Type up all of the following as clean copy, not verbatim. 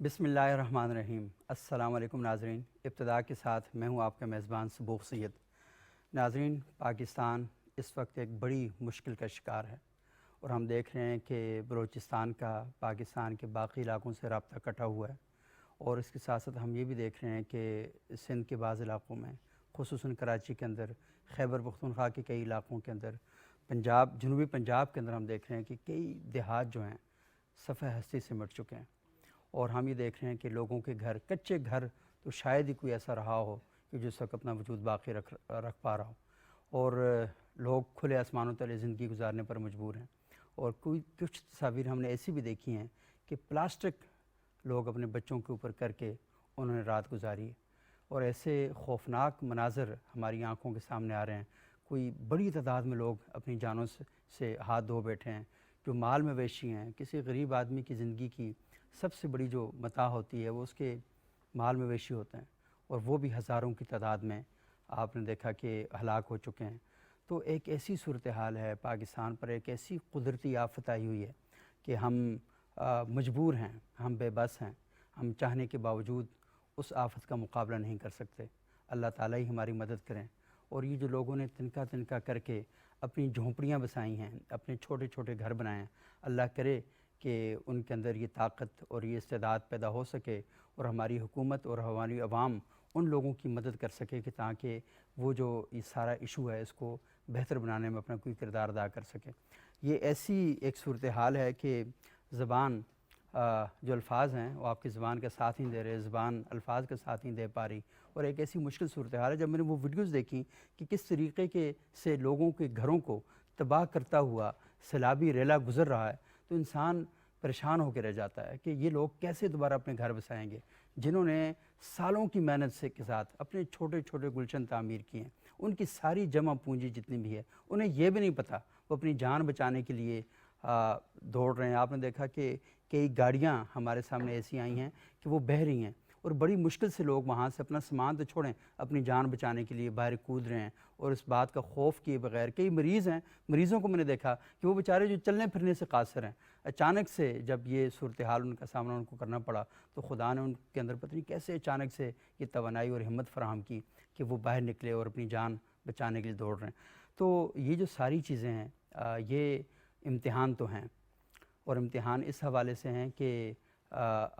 بسم اللہ الرحمن الرحیم۔ السلام علیکم ناظرین، ابتدا کے ساتھ میں ہوں آپ کا میزبان صبوح سید۔ ناظرین، پاکستان اس وقت ایک بڑی مشکل کا شکار ہے اور ہم دیکھ رہے ہیں کہ بلوچستان کا پاکستان کے باقی علاقوں سے رابطہ کٹا ہوا ہے، اور اس کے ساتھ ساتھ ہم یہ بھی دیکھ رہے ہیں کہ سندھ کے بعض علاقوں میں، خصوصاً کراچی کے اندر، خیبر پختونخوا کے کئی علاقوں کے اندر، جنوبی پنجاب کے اندر ہم دیکھ رہے ہیں کہ کئی دیہات جو ہیں صفحہ ہستی سے مٹ چکے ہیں، اور ہم یہ دیکھ رہے ہیں کہ لوگوں کے گھر، کچے گھر تو شاید ہی کوئی ایسا رہا ہو کہ جس وقت اپنا وجود باقی رکھ پا رہا ہو، اور لوگ کھلے آسمانوں تلے زندگی گزارنے پر مجبور ہیں۔ اور کچھ تصاویر ہم نے ایسی بھی دیکھی ہیں کہ پلاسٹک لوگ اپنے بچوں کے اوپر کر کے انہوں نے رات گزاری ہے، اور ایسے خوفناک مناظر ہماری آنکھوں کے سامنے آ رہے ہیں۔ کوئی بڑی تعداد میں لوگ اپنی جانوں سے ہاتھ دھو بیٹھے ہیں، جو مال مویشی ہیں۔ کسی غریب آدمی کی زندگی کی سب سے بڑی جو متاع ہوتی ہے وہ اس کے مال مویشی ہوتے ہیں، اور وہ بھی ہزاروں کی تعداد میں آپ نے دیکھا کہ ہلاک ہو چکے ہیں۔ تو ایک ایسی صورتحال ہے پاکستان پر، ایک ایسی قدرتی آفت آئی ہوئی ہے کہ ہم مجبور ہیں، ہم بے بس ہیں، ہم چاہنے کے باوجود اس آفت کا مقابلہ نہیں کر سکتے۔ اللہ تعالیٰ ہی ہماری مدد کریں۔ اور یہ جو لوگوں نے تنکا تنکا کر کے اپنی جھونپڑیاں بسائی ہیں، اپنے چھوٹے چھوٹے گھر بنائے ہیں، اللہ کرے کہ ان کے اندر یہ طاقت اور یہ استعداد پیدا ہو سکے، اور ہماری حکومت اور ہماری عوام ان لوگوں کی مدد کر سکے کہ تاکہ وہ جو یہ سارا ایشو ہے اس کو بہتر بنانے میں اپنا کوئی کردار ادا کر سکے۔ یہ ایسی ایک صورتحال ہے کہ زبان جو الفاظ ہیں وہ آپ کی زبان کا ساتھ نہیں دے رہے، زبان الفاظ کا ساتھ نہیں دے پا رہی، اور ایک ایسی مشکل صورتحال ہے۔ جب میں نے وہ ویڈیوز دیکھی کہ کس طریقے سے لوگوں کے گھروں کو تباہ کرتا ہوا سیلابی ریلا گزر رہا ہے، تو انسان پریشان ہو کے رہ جاتا ہے کہ یہ لوگ کیسے دوبارہ اپنے گھر بسائیں گے، جنہوں نے سالوں کی محنت کے ساتھ اپنے چھوٹے چھوٹے گلشن تعمیر کیے ہیں، ان کی ساری جمع پونجی جتنی بھی ہے، انہیں یہ بھی نہیں پتہ وہ اپنی جان بچانے کے لیے دوڑ رہے ہیں۔ آپ نے دیکھا کہ کئی گاڑیاں ہمارے سامنے ایسی آئی ہیں کہ وہ بہہ رہی ہیں، اور بڑی مشکل سے لوگ وہاں سے اپنا سامان تو چھوڑیں، اپنی جان بچانے کے لیے باہر کود رہے ہیں، اور اس بات کا خوف کیے بغیر۔ کئی مریض ہیں، مریضوں کو میں نے دیکھا کہ وہ بیچارے جو چلنے پھرنے سے قاصر ہیں، اچانک سے جب یہ صورتحال ان کا سامنا ان کو کرنا پڑا تو خدا نے ان کے اندر پتہ نہیں کیسے اچانک سے یہ توانائی اور ہمت فراہم کی کہ وہ باہر نکلے اور اپنی جان بچانے کے لیے دوڑ رہے ہیں۔ تو یہ جو ساری چیزیں ہیں یہ امتحان تو ہیں، اور امتحان اس حوالے سے ہیں کہ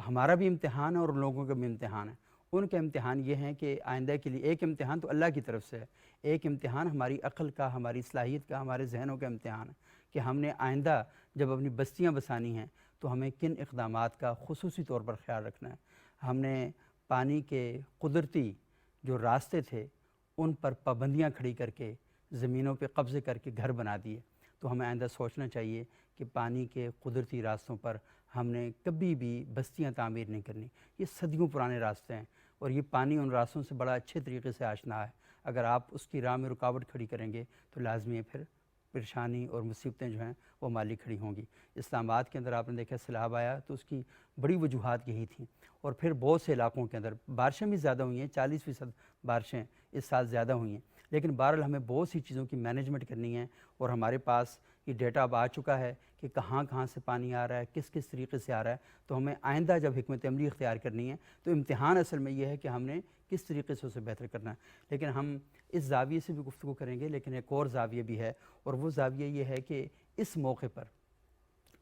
ہمارا بھی امتحان ہے اور ان لوگوں کا بھی امتحان ہے۔ ان کا امتحان یہ ہے کہ آئندہ کے لیے ایک امتحان تو اللہ کی طرف سے ہے، ایک امتحان ہماری عقل کا، ہماری صلاحیت کا، ہمارے ذہنوں کا امتحان ہے کہ ہم نے آئندہ جب اپنی بستیاں بسانی ہیں تو ہمیں کن اقدامات کا خصوصی طور پر خیال رکھنا ہے۔ ہم نے پانی کے قدرتی جو راستے تھے ان پر پابندیاں کھڑی کر کے زمینوں پہ قبضے کر کے گھر بنا دیے، تو ہمیں آئندہ سوچنا چاہیے کہ پانی کے قدرتی راستوں پر ہم نے کبھی بھی بستیاں تعمیر نہیں کرنی۔ یہ صدیوں پرانے راستے ہیں، اور یہ پانی ان راستوں سے بڑا اچھے طریقے سے آشنا ہے۔ اگر آپ اس کی راہ میں رکاوٹ کھڑی کریں گے تو لازمی ہے پھر پریشانی اور مصیبتیں جو ہیں وہ مالی کھڑی ہوں گی۔ اسلام آباد کے اندر آپ نے دیکھا سیلاب آیا تو اس کی بڑی وجوہات یہی تھیں، اور پھر بہت سے علاقوں کے اندر بارشیں بھی زیادہ ہوئی ہیں، 40% بارشیں اس سال زیادہ ہوئی ہیں، لیکن بہرحال ہمیں بہت سی چیزوں کی مینجمنٹ کرنی ہے، اور ہمارے پاس یہ ڈیٹا اب آ چکا ہے کہ کہاں کہاں سے پانی آ رہا ہے، کس کس طریقے سے آ رہا ہے۔ تو ہمیں آئندہ جب حکمت عملی اختیار کرنی ہے تو امتحان اصل میں یہ ہے کہ ہم نے کس طریقے سے اسے بہتر کرنا ہے۔ لیکن ہم اس زاویے سے بھی گفتگو کریں گے، لیکن ایک اور زاویہ بھی ہے، اور وہ زاویہ یہ ہے کہ اس موقع پر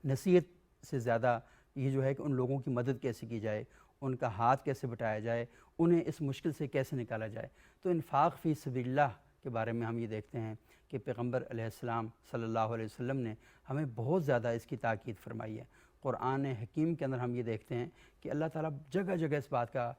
نصیحت سے زیادہ یہ جو ہے کہ ان لوگوں کی مدد کیسے کی جائے، ان کا ہاتھ کیسے بٹایا جائے، انہیں اس مشکل سے کیسے نکالا جائے۔ تو انفاق فی سبیل اللہ کے بارے میں ہم یہ دیکھتے ہیں کہ پیغمبر علیہ السلام صلی اللہ علیہ وسلم نے ہمیں بہت زیادہ اس کی تاکید فرمائی ہے۔ قرآن حکیم کے اندر ہم یہ دیکھتے ہیں کہ اللہ تعالیٰ جگہ جگہ اس بات کا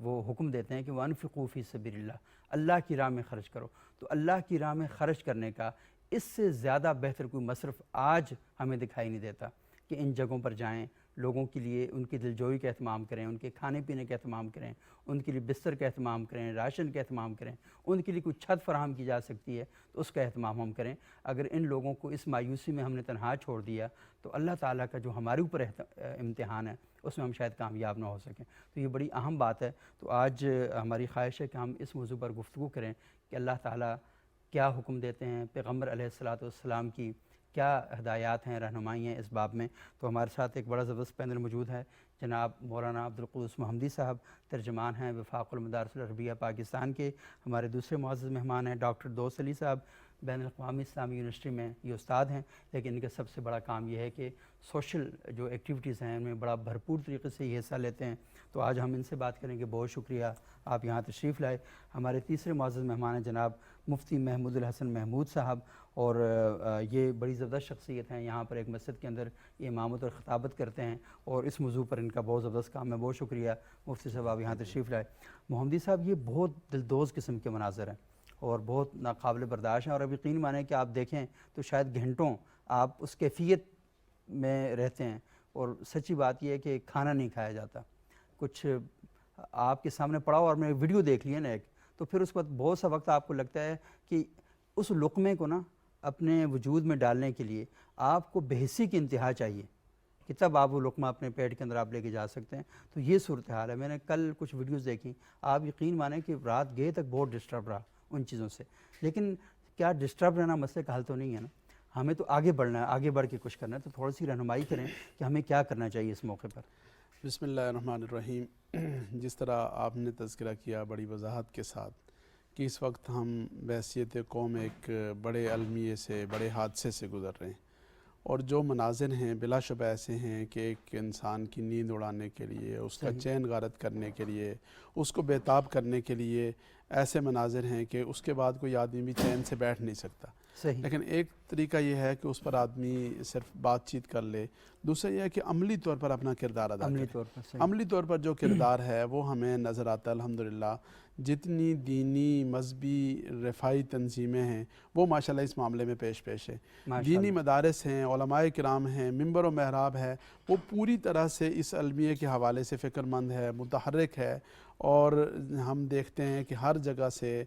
وہ حکم دیتے ہیں کہ وَأَنفِقُوا فِي سَبِيلِ اللَّهِ، اللہ کی راہ میں خرچ کرو۔ تو اللہ کی راہ میں خرچ کرنے کا اس سے زیادہ بہتر کوئی مصرف آج ہمیں دکھائی نہیں دیتا کہ ان جگہوں پر جائیں، لوگوں کے لیے ان کی دلجوئی کا اہتمام کریں، ان کے کھانے پینے کا اہتمام کریں، ان کے لیے بستر کا اہتمام کریں، راشن کا اہتمام کریں، ان کے لیے کوئی چھت فراہم کی جا سکتی ہے تو اس کا اہتمام ہم کریں۔ اگر ان لوگوں کو اس مایوسی میں ہم نے تنہا چھوڑ دیا تو اللہ تعالیٰ کا جو ہمارے اوپر امتحان ہے اس میں ہم شاید کامیاب نہ ہو سکیں۔ تو یہ بڑی اہم بات ہے۔ تو آج ہماری خواہش ہے کہ ہم اس موضوع پر گفتگو کریں کہ اللہ تعالیٰ کیا حکم دیتے ہیں پیغمبر علیہ الصلاۃ والسلام کی کیا ہدایات ہیں، رہنمائی ہیں اس باب میں. تو ہمارے ساتھ ایک بڑا زبردست پینل موجود ہے. جناب مولانا عبدالقدوس محمدی صاحب ترجمان ہیں وفاق المدارس العربیہ پاکستان کے. ہمارے دوسرے معزز مہمان ہیں ڈاکٹر دوست علی صاحب، بین الاقوامی اسلامی یونیورسٹی میں یہ استاد ہیں، لیکن ان کا سب سے بڑا کام یہ ہے کہ سوشل جو ایکٹیویٹیز ہیں ان میں بڑا بھرپور طریقے سے یہ حصہ لیتے ہیں. تو آج ہم ان سے بات کریں گے. بہت شکریہ آپ یہاں تشریف لائے. ہمارے تیسرے معزز مہمان ہیں جناب مفتی محمود الحسن محمود صاحب، اور یہ بڑی زبردست شخصیت ہیں. یہاں پر ایک مسجد کے اندر یہ امامت اور خطابت کرتے ہیں، اور اس موضوع پر ان کا بہت زبردست کام ہے. بہت شکریہ مفتی صاحب آپ یہاں تشریف لائے. محمدی صاحب، یہ بہت دلدوز قسم کے مناظر ہیں اور بہت ناقابل برداشت ہیں، اور اب یقین مانیں کہ آپ دیکھیں تو شاید گھنٹوں آپ اس کیفیت میں رہتے ہیں، اور سچی بات یہ ہے کہ کھانا نہیں کھایا جاتا. کچھ آپ کے سامنے پڑا ہو اور میں ویڈیو دیکھ لی ہے نا ایک، تو پھر اس وقت بہت سا وقت آپ کو لگتا ہے کہ اس لقمے کو نا اپنے وجود میں ڈالنے کے لیے آپ کو بےحسی کی انتہا چاہیے کہ تب آپ وہ لقمہ اپنے پیٹ کے اندر آپ لے کے جا سکتے ہیں. تو یہ صورتحال ہے. میں نے کل کچھ ویڈیوز دیکھی، آپ یقین مانیں کہ رات گئے تک بہت ڈسٹرب رہا ان چیزوں سے. لیکن کیا ڈسٹرب رہنا مسئلے کا حل تو نہیں ہے نا؟ ہمیں تو آگے بڑھنا ہے، آگے بڑھ کے کچھ کرنا ہے. تو تھوڑی سی رہنمائی کریں کہ ہمیں کیا کرنا چاہیے اس موقع پر. بسم اللہ الرحمن الرحیم. جس طرح آپ نے تذکرہ کیا بڑی وضاحت کے ساتھ کہ اس وقت ہم بحیثیت قوم ایک بڑے المیے سے، بڑے حادثے سے گزر رہے ہیں، اور جو مناظر ہیں بلا شبہ ایسے ہیں کہ ایک انسان کی نیند اڑانے کے لیے، اس کا چین غارت کرنے کے لیے، اس کو بیتاب کرنے کے لیے ایسے مناظر ہیں کہ اس کے بعد کوئی آدمی بھی چین سے بیٹھ نہیں سکتا. لیکن ایک طریقہ یہ ہے کہ اس پر آدمی صرف بات چیت کر لے. دوسرا یہ ہے کہ عملی طور پر اپنا کردار ادا کرے. عملی طور پر جو کردار ہے وہ ہمیں نظر آتا ہے الحمدللہ. جتنی دینی مذہبی رفائی تنظیمیں ہیں وہ ماشاءاللہ اس معاملے میں پیش ہیں. دینی مدارس ہیں، علماء کرام ہیں، منبر و محراب ہے، وہ پوری طرح سے اس المیے کے حوالے سے فکر مند ہے، متحرک ہے. اور ہم دیکھتے ہیں کہ ہر جگہ سے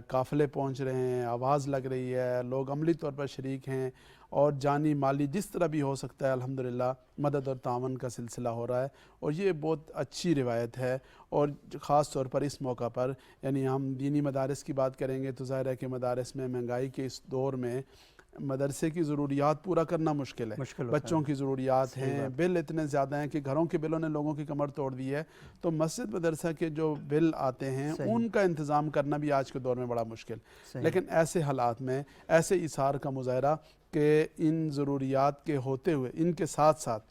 قافلے پہنچ رہے ہیں، آواز لگ رہی ہے، لوگ عملی طور پر شریک ہیں، اور جانی مالی جس طرح بھی ہو سکتا ہے الحمدللہ مدد اور تعاون کا سلسلہ ہو رہا ہے. اور یہ بہت اچھی روایت ہے. اور خاص طور پر اس موقع پر یعنی ہم دینی مدارس کی بات کریں گے تو ظاہر ہے کہ مدارس میں مہنگائی کے اس دور میں مدرسے کی ضروریات پورا کرنا مشکل ہے. بچوں کی ضروریات ہیں، بل اتنے زیادہ ہیں کہ گھروں کے بلوں نے لوگوں کی کمر توڑ دی ہے. تو مسجد مدرسہ کے جو بل آتے ہیں ان کا انتظام کرنا بھی آج کے دور میں بڑا مشکل. لیکن ایسے حالات میں ایسے ایثار کا مظاہرہ کہ ان ضروریات کے ہوتے ہوئے ان کے ساتھ ساتھ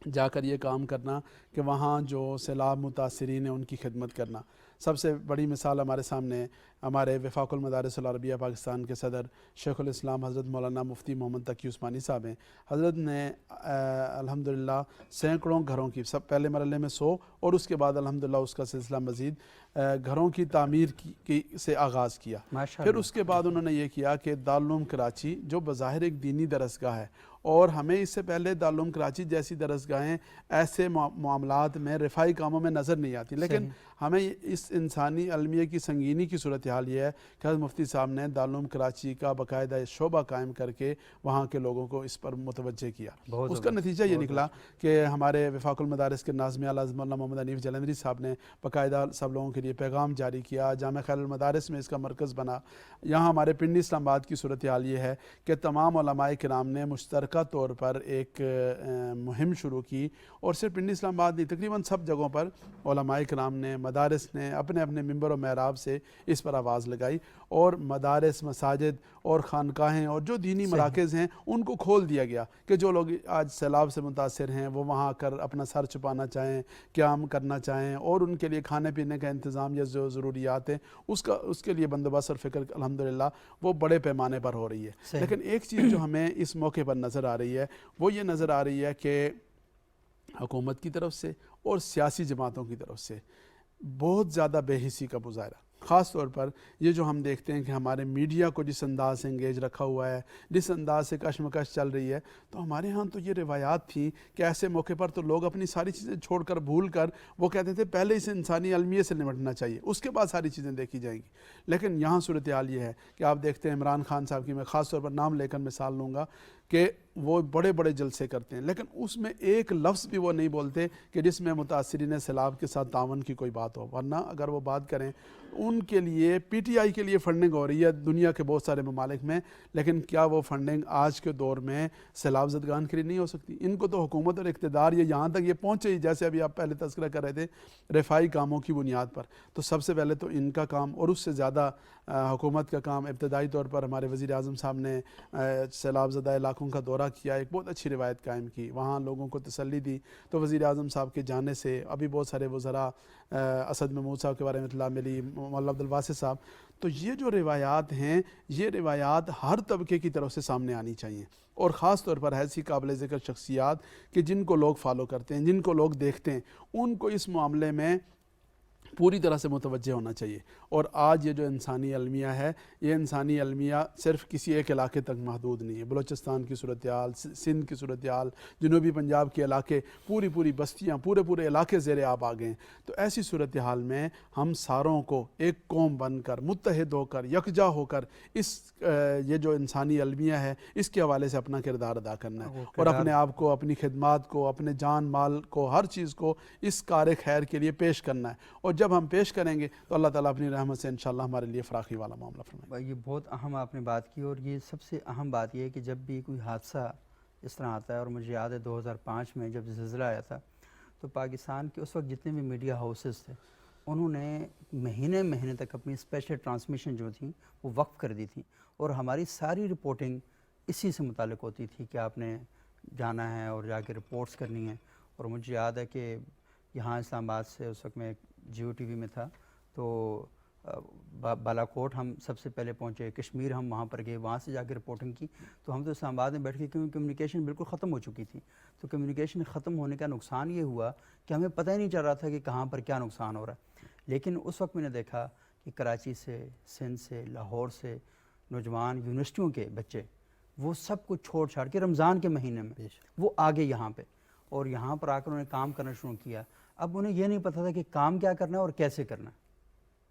جا کر یہ کام کرنا کہ وہاں جو سیلاب متاثرین ہیں ان کی خدمت کرنا. سب سے بڑی مثال ہمارے سامنے ہمارے وفاق المدارس العربیہ پاکستان کے صدر شیخ الاسلام حضرت مولانا مفتی محمد تقی عثمانی صاحب ہیں. حضرت نے الحمدللہ سینکڑوں گھروں کی سب پہلے مرحلے میں 100 اور اس کے بعد الحمدللہ اس کا سلسلہ مزید گھروں کی تعمیر کی سے آغاز کیا. پھر اس کے بعد انہوں نے یہ کیا کہ دارالعلوم کراچی جو بظاہر ایک دینی درسگاہ ہے، اور ہمیں اس سے پہلے دارالعلوم کراچی جیسی درسگاہیں ایسے معاملات میں رفائی کاموں میں نظر نہیں آتی، لیکن ہمیں اس انسانی المیے کی سنگینی کی صورتحال یہ ہے کہ حضرت مفتی صاحب نے دارالعلوم کراچی کا باقاعدہ شعبہ قائم کر کے وہاں کے لوگوں کو اس پر متوجہ کیا. اس کا نتیجہ یہ نکلا کہ ہمارے وفاق المدارس کے ناظم اعلیٰ مولانا محمد حنیف جلندری صاحب نے باقاعدہ سب لوگوں کے لیے پیغام جاری کیا. جامع خیر المدارس میں اس کا مرکز بنا. یہاں ہمارے پنڈی اسلام آباد کی صورتحال یہ ہے کہ تمام علماء کرام نے مشترکہ طور پر ایک مہم شروع کی، اور صرف پنڈی اسلام آباد نہیں تقریباً سب جگہوں پر علماء کرام نے، مدارس نے اپنے اپنے منبر و محراب سے اس پر آواز لگائی، اور مدارس، مساجد اور خانقاہیں اور جو دینی مراکز ہیں ان کو کھول دیا گیا کہ جو لوگ آج سیلاب سے متاثر ہیں وہ وہاں آ کر اپنا سر چھپانا چاہیں، قیام کرنا چاہیں، اور ان کے لیے کھانے پینے کا انتظام یا جو ضروریات ہیں اس کے لیے بندوبست اور فکر الحمدللہ وہ بڑے پیمانے پر ہو رہی ہے. لیکن ایک چیز جو ہمیں اس موقع پر نظر آ رہی ہے وہ یہ نظر آ رہی ہے کہ حکومت کی طرف سے اور سیاسی جماعتوں کی طرف سے بہت زیادہ بے حسی کا مظاہرہ. خاص طور پر یہ جو ہم دیکھتے ہیں کہ ہمارے میڈیا کو جس انداز سے انگیج رکھا ہوا ہے، جس انداز سے کشمکش چل رہی ہے، تو ہمارے ہاں تو یہ روایات تھیں کہ ایسے موقع پر تو لوگ اپنی ساری چیزیں چھوڑ کر بھول کر وہ کہتے تھے پہلے اس انسانی المیے سے نمٹنا چاہیے، اس کے بعد ساری چیزیں دیکھی جائیں گی. لیکن یہاں صورتحال یہ ہے کہ آپ دیکھتے ہیں عمران خان صاحب کی میں خاص طور پر نام لے کر مثال لوں گا کہ وہ بڑے بڑے جلسے کرتے ہیں، لیکن اس میں ایک لفظ بھی وہ نہیں بولتے کہ جس میں متاثرین سیلاب کے ساتھ تعاون کی کوئی بات ہو. ورنہ اگر وہ بات کریں ان کے لیے پی ٹی آئی کے لیے فنڈنگ ہو رہی ہے دنیا کے بہت سارے ممالک میں، لیکن کیا وہ فنڈنگ آج کے دور میں سیلاب زدگان کے لیے نہیں ہو سکتی؟ ان کو تو حکومت اور اقتدار یہ یہاں تک یہ پہنچے ہی، جیسے ابھی آپ پہلے تذکرہ کر رہے تھے رفائی کاموں کی بنیاد پر، تو سب سے پہلے تو ان کا کام اور اس سے زیادہ حکومت کا کام۔ ابتدائی طور پر ہمارے وزیر اعظم صاحب نے سیلاب زدہ علاقوں کا دورہ کیا، ایک بہت اچھی روایت قائم کی، وہاں لوگوں کو تسلی دی، تو وزیر اعظم صاحب کے جانے سے ابھی بہت سارے وزراء، اسد محمود صاحب کے بارے میں اطلاع ملی، مولانا عبدالباسط صاحب، تو یہ جو روایات ہیں یہ روایات ہر طبقے کی طرف سے سامنے آنی چاہیے، اور خاص طور پر ایسی قابل ذکر شخصیات کہ جن کو لوگ فالو کرتے ہیں، جن کو لوگ دیکھتے ہیں، ان کو اس معاملے میں پوری طرح سے متوجہ ہونا چاہیے۔ اور آج یہ جو انسانی المیہ ہے، یہ انسانی المیہ صرف کسی ایک علاقے تک محدود نہیں ہے۔ بلوچستان کی صورتحال، سندھ کی صورتحال، جنوبی پنجاب کے علاقے، پوری بستیاں، پورے علاقے زیر آب آ گئے ہیں۔ تو ایسی صورتحال میں ہم ساروں کو ایک قوم بن کر، متحد ہو کر، یکجا ہو کر یہ جو انسانی المیہ ہے اس کے حوالے سے اپنا کردار ادا کرنا ہے، اور اپنے آپ کو، اپنی خدمات کو، اپنے جان مال کو، ہر چیز کو اس کار خیر کے لیے پیش کرنا ہے، اور جب ہم پیش کریں گے تو اللہ تعالیٰ اپنی رحمت سے انشاءاللہ ہمارے لیے فراخی والا معاملہ فرمائے۔ یہ بہت اہم آپ نے بات کی، اور یہ سب سے اہم بات یہ ہے کہ جب بھی کوئی حادثہ اس طرح آتا ہے، اور مجھے یاد ہے 2005 میں جب زلزلہ آیا تھا تو پاکستان کے اس وقت جتنے بھی میڈیا ہاؤسز تھے انہوں نے مہینے تک اپنی اسپیشل ٹرانسمیشن جو تھیں وہ وقف کر دی تھیں، اور ہماری ساری رپورٹنگ اسی سے متعلق ہوتی تھی کہ آپ نے جانا ہے اور جا کے رپورٹس کرنی ہیں۔ اور مجھے یاد ہے کہ یہاں اسلام آباد سے اس وقت میں جیو ٹی وی میں تھا، تو بالا کوٹ ہم سب سے پہلے پہنچے، کشمیر ہم وہاں پر گئے، وہاں سے جا کے رپورٹنگ کی، تو ہم تو اسلام آباد میں بیٹھ کے، کیونکہ کمیونیکیشن بالکل ختم ہو چکی تھی، تو کمیونیکیشن ختم ہونے کا نقصان یہ ہوا کہ ہمیں پتہ ہی نہیں چل رہا تھا کہ کہاں پر کیا نقصان ہو رہا ہے۔ لیکن اس وقت میں نے دیکھا کہ کراچی سے، سندھ سے، لاہور سے نوجوان، یونیورسٹیوں کے بچے، وہ سب کچھ چھوڑ کے رمضان کے مہینے میں وہ آگے یہاں پہ، اور یہاں پر آ کر انہوں نے کام کرنا شروع کیا۔ اب انہیں یہ نہیں پتا تھا کہ کام کیا کرنا ہے اور کیسے کرنا ہے،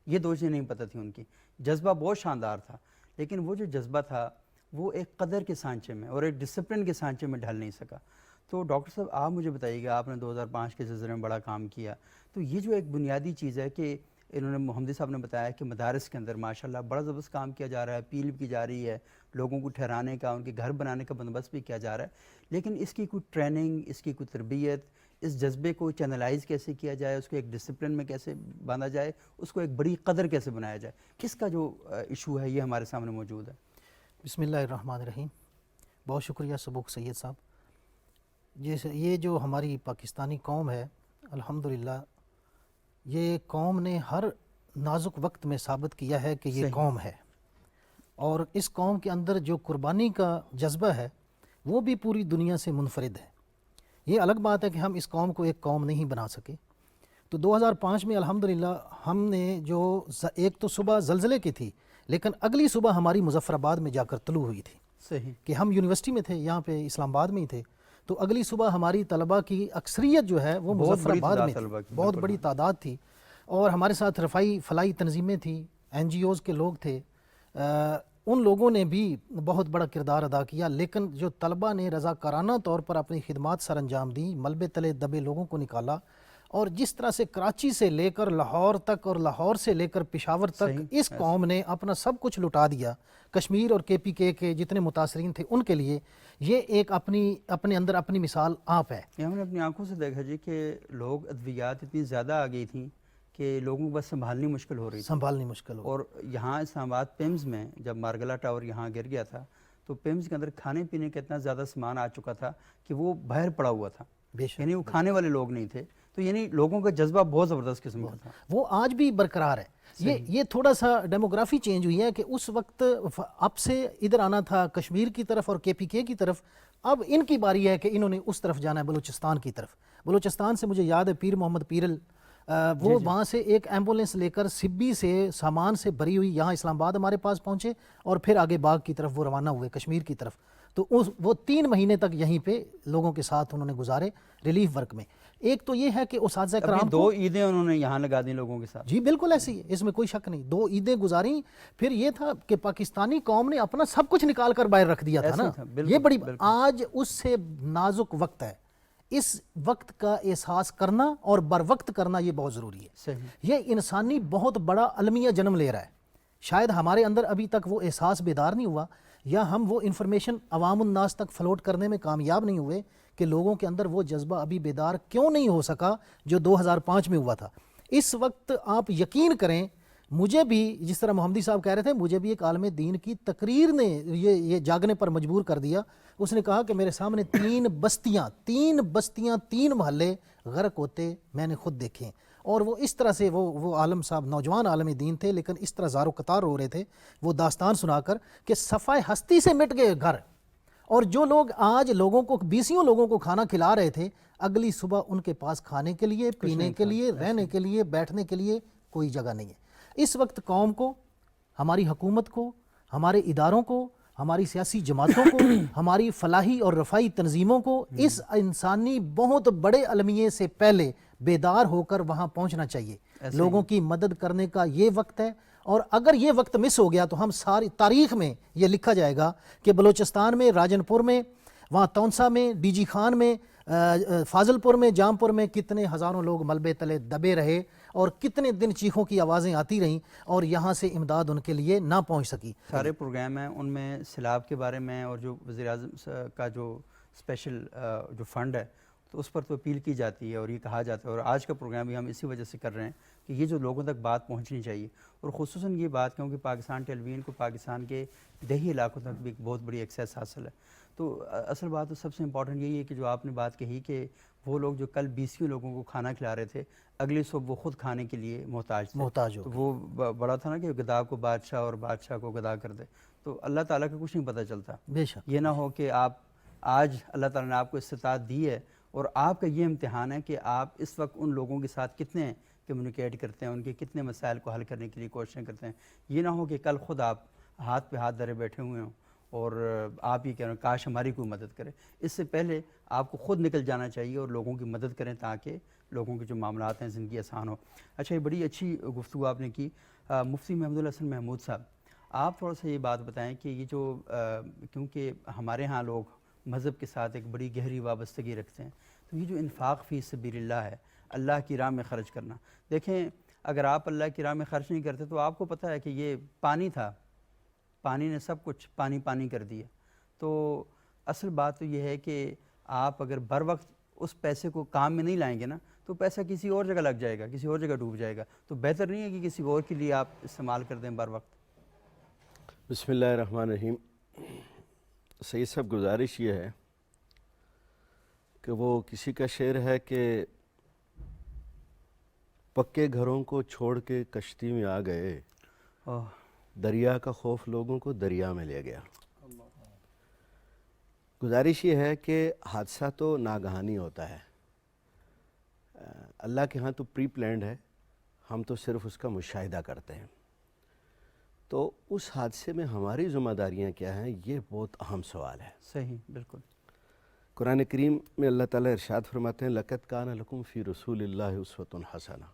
یہ دو چیزیں نہیں پتہ تھی ان کی۔ جذبہ بہت شاندار تھا، لیکن وہ جو جذبہ تھا وہ ایک قدر کے سانچے میں اور ایک ڈسپلن کے سانچے میں ڈھل نہیں سکا۔ تو ڈاکٹر صاحب آپ مجھے بتائیے گا، آپ نے 2005 کے زلزلے میں بڑا کام کیا، تو یہ جو ایک بنیادی چیز ہے کہ انہوں نے، محمدی صاحب نے بتایا کہ مدارس کے اندر ماشاءاللہ بڑا زبردست کام کیا جا رہا ہے، اپیل کی جا رہی ہے، لوگوں کو ٹھہرانے کا، ان کے گھر بنانے کا بندوبست بھی کیا جا رہا ہے، لیکن اس کی کوئی ٹریننگ، اس کی کوئی تربیت، اس جذبے کو چینلائز کیسے کیا جائے، اس کو ایک ڈسپلن میں کیسے باندھا جائے، اس کو ایک بڑی قدر کیسے بنایا جائے، کس کا جو ایشو ہے یہ ہمارے سامنے موجود ہے۔ بسم اللہ الرحمن الرحیم۔ بہت شکریہ سبوق سید صاحب۔ یہ جو ہماری پاکستانی قوم ہے، الحمدللہ یہ قوم نے ہر نازک وقت میں ثابت کیا ہے کہ یہ قوم ہے، اور اس قوم کے اندر جو قربانی کا جذبہ ہے وہ بھی پوری دنیا سے منفرد ہے۔ یہ الگ بات ہے کہ ہم اس قوم کو ایک قوم نہیں بنا سکے۔ تو 2005 میں الحمدللہ ہم نے جو ایک تو صبح زلزلے کی تھی، لیکن اگلی صبح ہماری مظفر آباد میں جا کر طلوع ہوئی تھی، صحیح کہ ہم یونیورسٹی میں تھے، یہاں پہ اسلام آباد میں ہی تھے، تو اگلی صبح ہماری طلبہ کی اکثریت جو ہے وہ مظفر آباد میں تھی، بہت بڑی تعداد تھی، اور ہمارے ساتھ رفائی فلاحی تنظیمیں تھیں، این جی اوز کے لوگ تھے، ان لوگوں نے بھی بہت بڑا کردار ادا کیا۔ لیکن جو طلبہ نے رضاکارانہ طور پر اپنی خدمات سر انجام دی، ملبے تلے دبے لوگوں کو نکالا، اور جس طرح سے کراچی سے لے کر لاہور تک اور لاہور سے لے کر پشاور تک اس قوم نے اپنا سب کچھ لٹا دیا، کشمیر اور کے پی کے جتنے متاثرین تھے ان کے لیے یہ ایک اپنے اندر اپنی مثال آپ ہے۔ ہم نے اپنی آنکھوں سے دیکھا جی کہ لوگ ادویات اتنی زیادہ آ گئی تھیں کہ لوگوں کو بس سنبھالنی مشکل ہو رہی تھی، اور یہاں اسلام آباد پیمز میں جب مارگلا ٹاور یہاں گر گیا تھا تو پیمز کے اندر کھانے پینے کا اتنا زیادہ سامان آ چکا تھا کہ وہ باہر پڑا ہوا تھا، یعنی وہ کھانے والے لوگ نہیں تھے، تو یعنی لوگوں کا جذبہ بہت زبردست قسم کا تھا، وہ آج بھی برقرار ہے۔ یہ تھوڑا سا ڈیموگرافی چینج ہوئی ہے کہ اس وقت اب سے ادھر آنا تھا کشمیر کی طرف اور کے پی کے کی طرف، اب ان کی باری ہے کہ انہوں نے اس طرف جانا ہے، بلوچستان کی طرف۔ بلوچستان سے مجھے یاد ہے پیر محمد پیرل، وہ وہاں سے ایک ایمبولینس لے کر سبی سے سامان سے بھری ہوئی یہاں اسلام آباد ہمارے پاس پہنچے، اور پھر آگے باغ کی طرف وہ روانہ ہوئے کشمیر کی طرف۔ تو وہ 3 مہینے تک یہیں پہ لوگوں کے ساتھ انہوں نے گزارے ریلیف ورک میں۔ ایک تو یہ ہے کہ اساتذہ کرام 2 عیدیں انہوں نے یہاں لگا دیں لوگوں کے ساتھ۔ جی بالکل ایسی ہے، اس میں کوئی شک نہیں، 2 عیدیں گزاریں۔ پھر یہ تھا کہ پاکستانی قوم نے اپنا سب کچھ نکال کر باہر رکھ دیا تھا نا، یہ بڑی آج اس سے نازک وقت ہے، اس وقت کا احساس کرنا اور بر وقت کرنا یہ بہت ضروری ہے. صحیح. یہ انسانی بہت بڑا المیہ جنم لے رہا ہے. شاید ہمارے اندر ابھی تک وہ احساس بیدار نہیں ہوا، یا ہم وہ انفارمیشن عوام الناس تک فلوٹ کرنے میں کامیاب نہیں ہوئے کہ لوگوں کے اندر وہ جذبہ ابھی بیدار کیوں نہیں ہو سکا جو 2005 میں ہوا تھا. اس وقت آپ یقین کریں، مجھے بھی جس طرح محمدی صاحب کہہ رہے تھے، مجھے بھی ایک عالم دین کی تقریر نے یہ جاگنے پر مجبور کر دیا. اس نے کہا کہ میرے سامنے تین بستیاں 3 محلے غرق ہوتے میں نے خود دیکھے. اور وہ اس طرح سے وہ عالم صاحب نوجوان عالم دین تھے، لیکن اس طرح زار و قطار رو رہے تھے وہ داستان سنا کر کہ صفائے ہستی سے مٹ گئے گھر. اور جو لوگ آج لوگوں کو 20 لوگوں کو کھانا کھلا رہے تھے، اگلی صبح ان کے پاس کھانے کے لیے، پینے کے لیے، رہنے کے لیے، بیٹھنے کے لیے کوئی جگہ نہیں ہے. اس وقت قوم کو، ہماری حکومت کو، ہمارے اداروں کو، ہماری سیاسی جماعتوں کو، ہماری فلاحی اور رفاہی تنظیموں کو اس انسانی بہت بڑے المیے سے پہلے بیدار ہو کر وہاں پہنچنا چاہیے. لوگوں کی مدد کرنے کا یہ وقت ہے. اور اگر یہ وقت مس ہو گیا تو ہم ساری تاریخ میں یہ لکھا جائے گا کہ بلوچستان میں، راجن پور میں، وہاں تونسا میں، ڈی جی خان میں، فاضل پور میں، جام پور میں کتنے ہزاروں لوگ ملبے تلے دبے رہے اور کتنے دن چیخوں کی آوازیں آتی رہیں اور یہاں سے امداد ان کے لیے نہ پہنچ سکی. سارے پروگرام ہیں ان میں سیلاب کے بارے میں، اور جو وزیر اعظم کا جو اسپیشل جو فنڈ ہے تو اس پر تو اپیل کی جاتی ہے اور یہ کہا جاتا ہے. اور آج کا پروگرام بھی ہم اسی وجہ سے کر رہے ہیں کہ یہ جو لوگوں تک بات پہنچنی چاہیے، اور خصوصاً یہ بات کیونکہ پاکستان ٹیلی ویژن کو پاکستان کے دیہی علاقوں تک بھی ایک بہت بڑی ایکسیس حاصل ہے. تو اصل بات تو سب سے امپورٹنٹ یہی ہے کہ جو آپ نے بات کہی کہ وہ لوگ جو کل 20 لوگوں کو کھانا کھلا رہے تھے، اگلی صبح وہ خود کھانے کے لیے محتاج تھے. تو وہ بڑا تھا نا کہ گدا کو بادشاہ اور بادشاہ کو گدا کر دے. تو اللہ تعالیٰ کا کچھ نہیں پتہ چلتا. بے شک یہ نہ ہو کہ آپ آج اللہ تعالیٰ نے آپ کو استطاعت دی ہے اور آپ کا یہ امتحان ہے کہ آپ اس وقت ان لوگوں کے ساتھ کتنے کمیونیکیٹ کرتے ہیں، ان کے کتنے مسائل کو حل کرنے کے لیے کوششیں کرتے ہیں. یہ نہ ہو کہ کل خود آپ ہاتھ پہ ہاتھ دھرے بیٹھے ہوئے ہوں اور آپ یہ کہہ رہے ہیں کاش ہماری کوئی مدد کرے. اس سے پہلے آپ کو خود نکل جانا چاہیے اور لوگوں کی مدد کریں تاکہ لوگوں کے جو معاملات ہیں زندگی آسان ہو. اچھا، یہ بڑی اچھی گفتگو آپ نے کی. مفتی محمد الحسن محمود صاحب، آپ تھوڑا سا یہ بات بتائیں کہ یہ جو کیونکہ ہمارے ہاں لوگ مذہب کے ساتھ ایک بڑی گہری وابستگی رکھتے ہیں، تو یہ جو انفاق فی سبیل اللہ ہے، اللہ کی راہ میں خرچ کرنا، دیکھیں اگر آپ اللہ کی راہ میں خرچ نہیں کرتے تو آپ کو پتہ ہے کہ یہ پانی تھا، پانی نے سب کچھ پانی کر دیا. تو اصل بات تو یہ ہے کہ آپ اگر بر وقت اس پیسے کو کام میں نہیں لائیں گے نا تو پیسہ کسی اور جگہ لگ جائے گا، کسی اور جگہ ڈوب جائے گا. تو بہتر نہیں ہے کہ کسی اور کے لیے آپ استعمال کر دیں بر وقت. بسم اللہ الرحمن الرحیم. سید صاحب، گزارش یہ ہے کہ وہ کسی کا شعر ہے کہ پکے گھروں کو چھوڑ کے کشتی میں آ گئے، دریا کا خوف لوگوں کو دریا میں لے گیا. گزارش یہ ہے کہ حادثہ تو ناگہانی ہوتا ہے، اللہ کے ہاں تو پری پلانڈ ہے، ہم تو صرف اس کا مشاہدہ کرتے ہیں. تو اس حادثے میں ہماری ذمہ داریاں کیا ہیں، یہ بہت اہم سوال ہے. صحیح، بالکل. قرآن کریم میں اللہ تعالیٰ ارشاد فرماتے ہیں لَقَدْ كَانَ لَكُمْ فِي رَسُولِ اللَّهِ أُسْوَةٌ حَسَنَةٌ.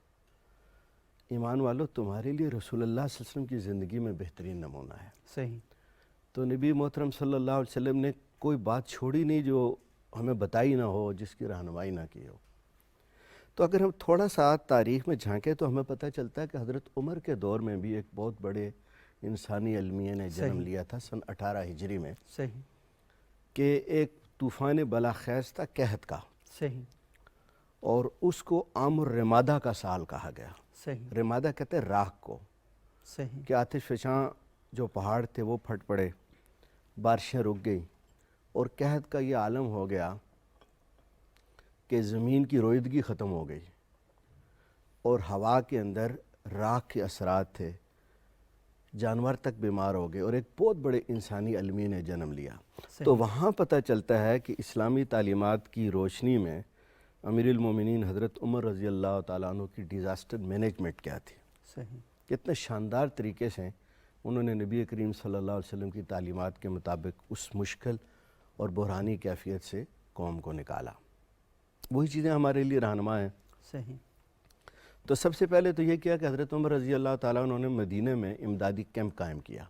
ایمان والو، تمہارے لیے رسول اللہ صلی اللہ علیہ وسلم کی زندگی میں بہترین نمونہ ہے. صحیح. تو نبی محترم صلی اللہ علیہ وسلم نے کوئی بات چھوڑی نہیں جو ہمیں بتائی نہ ہو، جس کی رہنمائی نہ کی ہو. تو اگر ہم تھوڑا سا تاریخ میں جھانکیں تو ہمیں پتہ چلتا ہے کہ حضرت عمر کے دور میں بھی ایک بہت بڑے انسانی المیہ نے جنم لیا تھا سن 18 ہجری میں. صحیح. کہ ایک طوفان بلاخیز تھا قحط کا. صحیح. اور اس کو عام الرمادہ کا سال کہا گیا. صحیح. رمادہ کہتے ہیں راکھ کو. صحیح. کہ آتش فشاں جو پہاڑ تھے وہ پھٹ پڑے، بارشیں رک گئیں اور قحط کا یہ عالم ہو گیا کہ زمین کی رویدگی ختم ہو گئی اور ہوا کے اندر راکھ کے اثرات تھے، جانور تک بیمار ہو گئے اور ایک بہت بڑے انسانی المیہ نے جنم لیا. تو وہاں پتہ چلتا ہے کہ اسلامی تعلیمات کی روشنی میں امیر المومنین حضرت عمر رضی اللہ تعالیٰ عنہ کی ڈیزاسٹر مینجمنٹ کیا تھی. صحیح. کتنے شاندار طریقے سے انہوں نے نبی کریم صلی اللہ علیہ وسلم کی تعلیمات کے مطابق اس مشکل اور بحرانی کیفیت سے قوم کو نکالا. وہی چیزیں ہمارے لیے رہنما ہیں. صحیح. تو سب سے پہلے تو یہ کیا کہ حضرت عمر رضی اللہ تعالیٰ عنہ نے مدینہ میں امدادی کیمپ قائم کیا،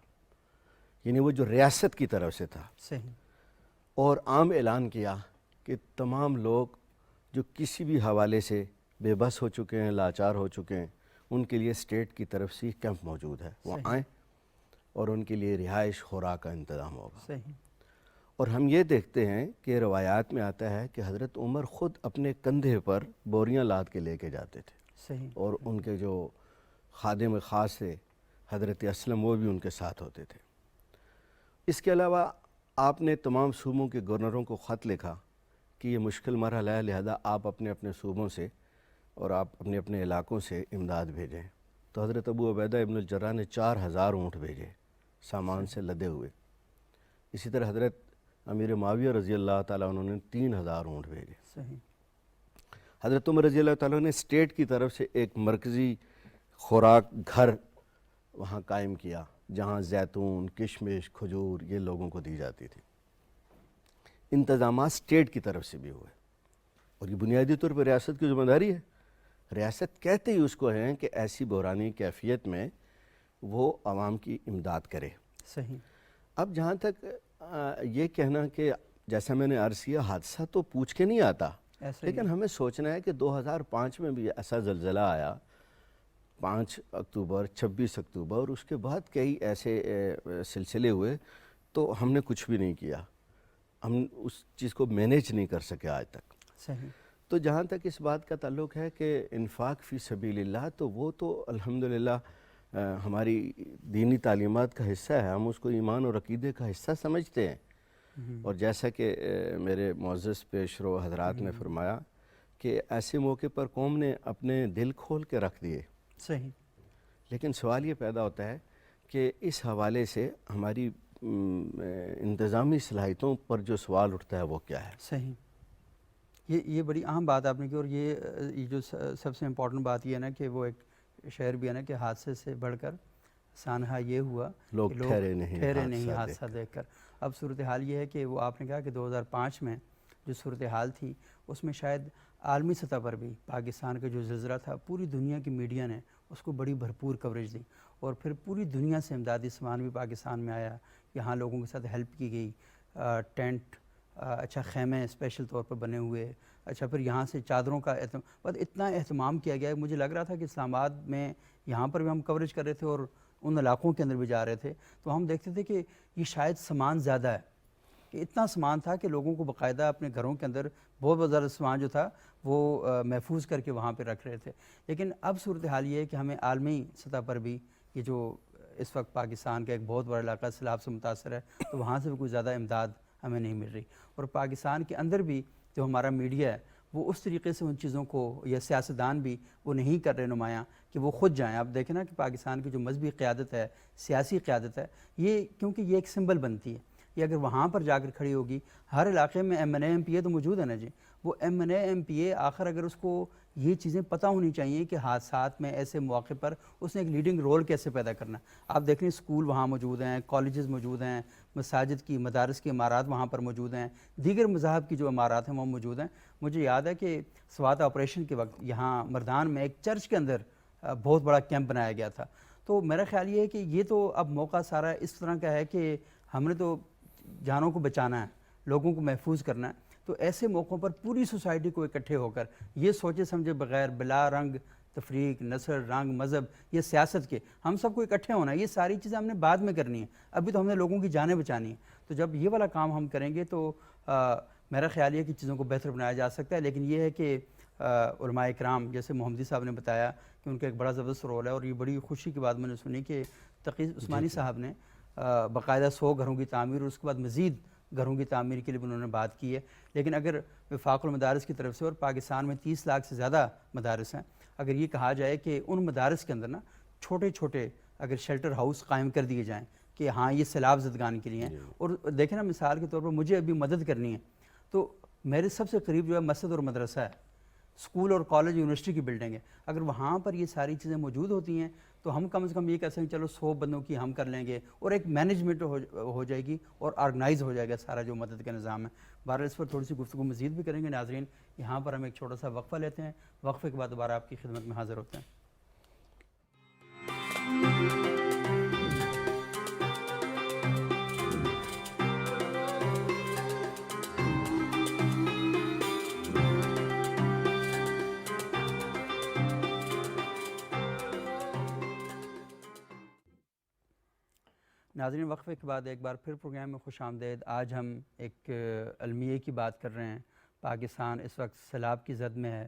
یعنی وہ جو ریاست کی طرف سے تھا. صحیح. اور عام اعلان کیا کہ تمام لوگ جو کسی بھی حوالے سے بے بس ہو چکے ہیں، لاچار ہو چکے ہیں، ان کے لیے اسٹیٹ کی طرف سے کیمپ موجود ہے، وہ آئیں اور ان کے لیے رہائش خوراک کا انتظام ہوگا۔ صحیح۔ اور ہم یہ دیکھتے ہیں کہ روایات میں آتا ہے کہ حضرت عمر خود اپنے کندھے پر بوریاں لاد کے لے کے جاتے تھے، صحیح۔ اور ان کے جو خادم خاص تھے حضرت اسلم، وہ بھی ان کے ساتھ ہوتے تھے۔ اس کے علاوہ آپ نے تمام صوبوں کے گورنروں کو خط لکھا کہ یہ مشکل مرحلہ ہے، لہذا آپ اپنے اپنے صوبوں سے اور آپ اپنے اپنے علاقوں سے امداد بھیجیں۔ تو حضرت ابو عبیدہ ابن الجراح نے 4000 اونٹ بھیجے سامان سے لدے ہوئے۔ اسی طرح حضرت امیر معاویہ رضی اللہ تعالیٰ عنہ نے 3000 اونٹ بھیجے۔ صحیح۔ حضرت عمر رضی اللہ تعالیٰ نے اسٹیٹ کی طرف سے ایک مرکزی خوراک گھر وہاں قائم کیا، جہاں زیتون، کشمش، کھجور یہ لوگوں کو دی جاتی تھی۔ انتظامات اسٹیٹ کی طرف سے بھی ہوئے، اور یہ بنیادی طور پر ریاست کی ذمہ داری ہے۔ ریاست کہتے ہی اس کو ہیں کہ ایسی بحرانی کیفیت میں وہ عوام کی امداد کرے۔ صحیح۔ اب جہاں تک یہ کہنا کہ جیسا میں نے عرض کیا، حادثہ تو پوچھ کے نہیں آتا، لیکن ہمیں سوچنا ہے کہ 2005 میں بھی ایسا زلزلہ آیا، 5 اکتوبر، 26 اکتوبر، اور اس کے بعد کئی ایسے سلسلے ہوئے، تو ہم نے کچھ بھی نہیں کیا، ہم اس چیز کو مینیج نہیں کر سکے آج تک۔ صحیح۔ تو جہاں تک اس بات کا تعلق ہے کہ انفاق فی سبیل اللہ، تو وہ تو الحمدللہ ہماری دینی تعلیمات کا حصہ ہے، ہم اس کو ایمان اور عقیدے کا حصہ سمجھتے ہیں۔ اور جیسا کہ میرے معزز پیش رو حضرات نے فرمایا کہ ایسے موقع پر قوم نے اپنے دل کھول کے رکھ دیے۔ صحیح۔ لیکن سوال یہ پیدا ہوتا ہے کہ اس حوالے سے ہماری انتظامی صلاحیتوں پر جو سوال اٹھتا ہے وہ کیا ہے؟ صحیح۔ یہ بڑی اہم بات آپ نے کی، اور یہ جو سب سے امپورٹنٹ بات یہ ہے نا کہ وہ ایک شعر بھی ہے نا کہ حادثے سے بڑھ کر سانحہ یہ ہوا لوگ کہ ٹھہرے نہیں حادثہ دیکھ کر۔ اب صورتحال یہ ہے کہ وہ آپ نے کہا کہ 2005 میں جو صورتحال تھی، اس میں شاید عالمی سطح پر بھی پاکستان کا جو زلزلہ تھا، پوری دنیا کی میڈیا نے اس کو بڑی بھرپور کوریج دی، اور پھر پوری دنیا سے امدادی سامان بھی پاکستان میں آیا، یہاں لوگوں کے ساتھ ہیلپ کی گئی، ٹینٹ، اچھا خیمے اسپیشل طور پر بنے ہوئے، اچھا پھر یہاں سے چادروں کا اتنا اہتمام کیا گیا ہے۔ مجھے لگ رہا تھا کہ اسلام آباد میں یہاں پر بھی ہم کوریج کر رہے تھے اور ان علاقوں کے اندر بھی جا رہے تھے، تو ہم دیکھتے تھے کہ یہ شاید سامان زیادہ ہے، کہ اتنا سامان تھا کہ لوگوں کو باقاعدہ اپنے گھروں کے اندر بہت زیادہ سامان جو تھا وہ محفوظ کر کے وہاں پہ رکھ رہے تھے۔ لیکن اب صورتحال یہ ہے کہ ہمیں عالمی سطح پر بھی یہ جو اس وقت پاکستان کا ایک بہت بڑا علاقہ سیلاب سے متاثر ہے، تو وہاں سے بھی کوئی زیادہ امداد ہمیں نہیں مل رہی، اور پاکستان کے اندر بھی جو ہمارا میڈیا ہے وہ اس طریقے سے ان چیزوں کو، یا سیاستدان بھی وہ نہیں کر رہے نمایاں کہ وہ خود جائیں۔ آپ دیکھیں نا کہ پاکستان کی جو مذہبی قیادت ہے، سیاسی قیادت ہے، یہ کیونکہ یہ ایک سمبل بنتی ہے، یہ اگر وہاں پر جا کر کھڑی ہوگی، ہر علاقے میں M N A M P A تو موجود ہے نا جی، وہ M N A M P A آخر اگر اس کو یہ چیزیں پتہ ہونی چاہیے کہ حادثات میں ایسے مواقع پر اس نے ایک لیڈنگ رول کیسے پیدا کرنا ہے۔ آپ دیکھ لیں اسکول وہاں موجود ہیں، کالجز موجود ہیں، مساجد کی، مدارس کی عمارات وہاں پر موجود ہیں، دیگر مذاہب کی جو عمارات ہیں وہ موجود ہیں۔ مجھے یاد ہے کہ سوات آپریشن کے وقت یہاں مردان میں ایک چرچ کے اندر بہت بڑا کیمپ بنایا گیا تھا۔ تو میرا خیال یہ ہے کہ یہ تو اب موقع سارا اس طرح کا ہے کہ ہم نے تو جانوں کو بچانا ہے، لوگوں کو محفوظ کرنا ہے، تو ایسے موقعوں پر پوری سوسائٹی کو اکٹھے ہو کر یہ سوچے سمجھے بغیر، بلا رنگ تفریق، نسل، رنگ، مذہب، یہ سیاست کے، ہم سب کو اکٹھے ہونا ہے۔ یہ ساری چیزیں ہم نے بعد میں کرنی ہیں، ابھی تو ہم نے لوگوں کی جانیں بچانی ہیں۔ تو جب یہ والا کام ہم کریں گے تو میرا خیال یہ ہے کہ چیزوں کو بہتر بنایا جا سکتا ہے۔ لیکن یہ ہے کہ علماء اکرام جیسے محمدی صاحب نے بتایا کہ ان کا ایک بڑا زبردست رول ہے، اور یہ بڑی خوشی کی بات میں نے سنی کہ تقی عثمانی صاحب نے باقاعدہ 100 گھروں کی تعمیر اور اس کے بعد مزید گھروں کی تعمیر کے لیے بھی انہوں نے بات کی ہے۔ لیکن اگر وفاق المدارس کی طرف سے، اور پاکستان میں 30 لاکھ سے زیادہ مدارس ہیں، اگر یہ کہا جائے کہ ان مدارس کے اندر نا چھوٹے چھوٹے اگر شیلٹر ہاؤس قائم کر دیے جائیں کہ ہاں یہ سیلاب زدگان کے لیے ہیں، اور دیکھیں نا مثال کے طور پر مجھے ابھی مدد کرنی ہے تو میرے سب سے قریب جو ہے مسجد اور مدرسہ ہے، اسکول اور کالج یونیورسٹی کی بلڈنگ ہے، اگر وہاں پر یہ ساری چیزیں موجود ہوتی ہیں تو ہم کم سے کم یہ کہہ سکتے ہیں چلو 100 بندوں کی ہم کر لیں گے، اور ایک مینجمنٹ ہو جائے گی اور آرگنائز ہو جائے گا سارا جو مدد کا نظام ہے۔ بہرحال اس پر تھوڑی سی گفتگو مزید بھی کریں گے ناظرین۔ یہاں پر ہم ایک چھوٹا سا وقفہ لیتے ہیں، وقفے کے بعد دوبارہ آپ کی خدمت میں حاضر ہوتے ہیں۔ ناظرین وقفے کے بعد ایک بار پھر پروگرام میں خوش آمدید۔ آج ہم ایک المیے کی بات کر رہے ہیں۔ پاکستان اس وقت سیلاب کی زد میں ہے،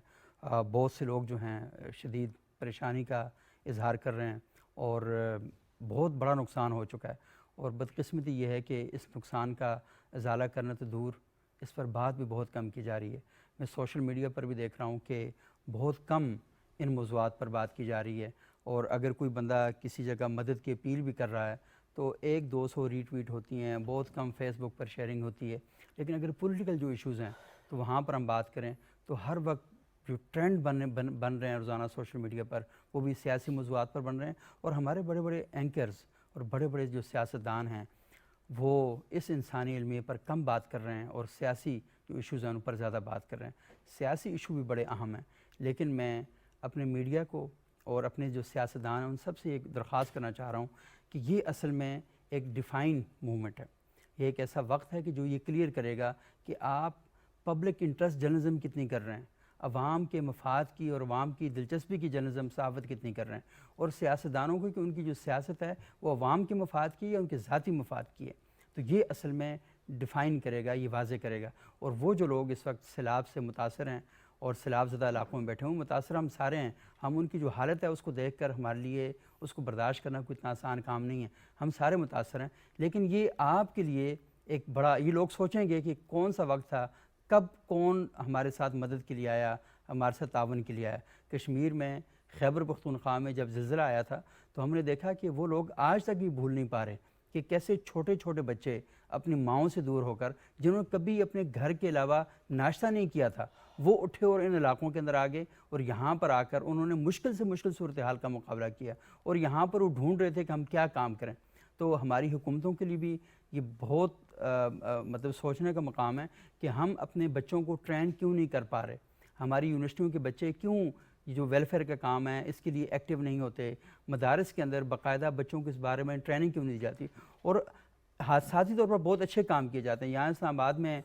بہت سے لوگ جو ہیں شدید پریشانی کا اظہار کر رہے ہیں اور بہت بڑا نقصان ہو چکا ہے، اور بدقسمتی یہ ہے کہ اس نقصان کا ازالہ کرنا تو دور، اس پر بات بھی بہت کم کی جا رہی ہے۔ میں سوشل میڈیا پر بھی دیکھ رہا ہوں کہ بہت کم ان موضوعات پر بات کی جا رہی ہے، اور اگر کوئی بندہ کسی جگہ مدد کی اپیل بھی کر رہا ہے تو 100-200 ری ٹویٹ ہوتی ہیں، بہت کم فیس بک پر شیئرنگ ہوتی ہے۔ لیکن اگر پولیٹیکل جو ایشوز ہیں تو وہاں پر ہم بات کریں تو ہر وقت جو ٹرینڈ بن رہے ہیں روزانہ سوشل میڈیا پر، وہ بھی سیاسی موضوعات پر بن رہے ہیں، اور ہمارے بڑے بڑے اینکرز اور بڑے بڑے جو سیاستدان ہیں وہ اس انسانی علمیے پر کم بات کر رہے ہیں اور سیاسی جو ایشوز ہیں ان پر زیادہ بات کر رہے ہیں۔ سیاسی ایشو بھی بڑے اہم ہیں، لیکن میں اپنے میڈیا کو اور اپنے جو سیاستدان ہیں ان سب سے ایک درخواست کرنا چاہ رہا ہوں کہ یہ اصل میں ایک ڈیفائن موومنٹ ہے۔ یہ ایک ایسا وقت ہے کہ جو یہ کلیئر کرے گا کہ آپ پبلک انٹرسٹ جرنلزم کتنی کر رہے ہیں، عوام کے مفاد کی اور عوام کی دلچسپی کی جرنلزم صحافت کتنی کر رہے ہیں، اور سیاستدانوں کو کہ ان کی جو سیاست ہے وہ عوام کے مفاد کی ہے یا ان کے ذاتی مفاد کی ہے۔ تو یہ اصل میں ڈیفائن کرے گا، یہ واضح کرے گا۔ اور وہ جو لوگ اس وقت سیلاب سے متاثر ہیں اور سیلاب زدہ علاقوں میں بیٹھے ہوں، متاثر ہم سارے ہیں، ہم ان کی جو حالت ہے اس کو دیکھ کر ہمارے لیے اس کو برداشت کرنا کوئی اتنا آسان کام نہیں ہے، ہم سارے متاثر ہیں۔ لیکن یہ آپ کے لیے ایک بڑا، یہ لوگ سوچیں گے کہ کون سا وقت تھا، کب کون ہمارے ساتھ مدد کے لیے آیا، ہمارے ساتھ تعاون کے لیے آیا۔ کشمیر میں خیبر پختونخوا میں جب زلزلہ آیا تھا تو ہم نے دیکھا کہ وہ لوگ آج تک بھی بھول نہیں پا رہے کہ کیسے چھوٹے چھوٹے بچے اپنی ماؤں سے دور ہو کر، جنہوں نے کبھی اپنے گھر کے علاوہ ناشتہ نہیں کیا تھا، وہ اٹھے اور ان علاقوں کے اندر آ گئے، اور یہاں پر آ کر انہوں نے مشکل سے مشکل صورتحال کا مقابلہ کیا، اور یہاں پر وہ ڈھونڈ رہے تھے کہ ہم کیا کام کریں۔ تو ہماری حکومتوں کے لیے بھی یہ بہت مطلب سوچنے کا مقام ہے کہ ہم اپنے بچوں کو ٹرین کیوں نہیں کر پا رہے، ہماری یونیورسٹیوں کے بچے کیوں یہ جو ویلفیئر کا کام ہے اس کے لیے ایکٹیو نہیں ہوتے، مدارس کے اندر باقاعدہ بچوں کو اس بارے میں ٹریننگ کیوں نہیں دی جاتی، اور حادثاتی طور پر بہت اچھے کام کیے جاتے ہیں۔ یہاں اسلام آباد میں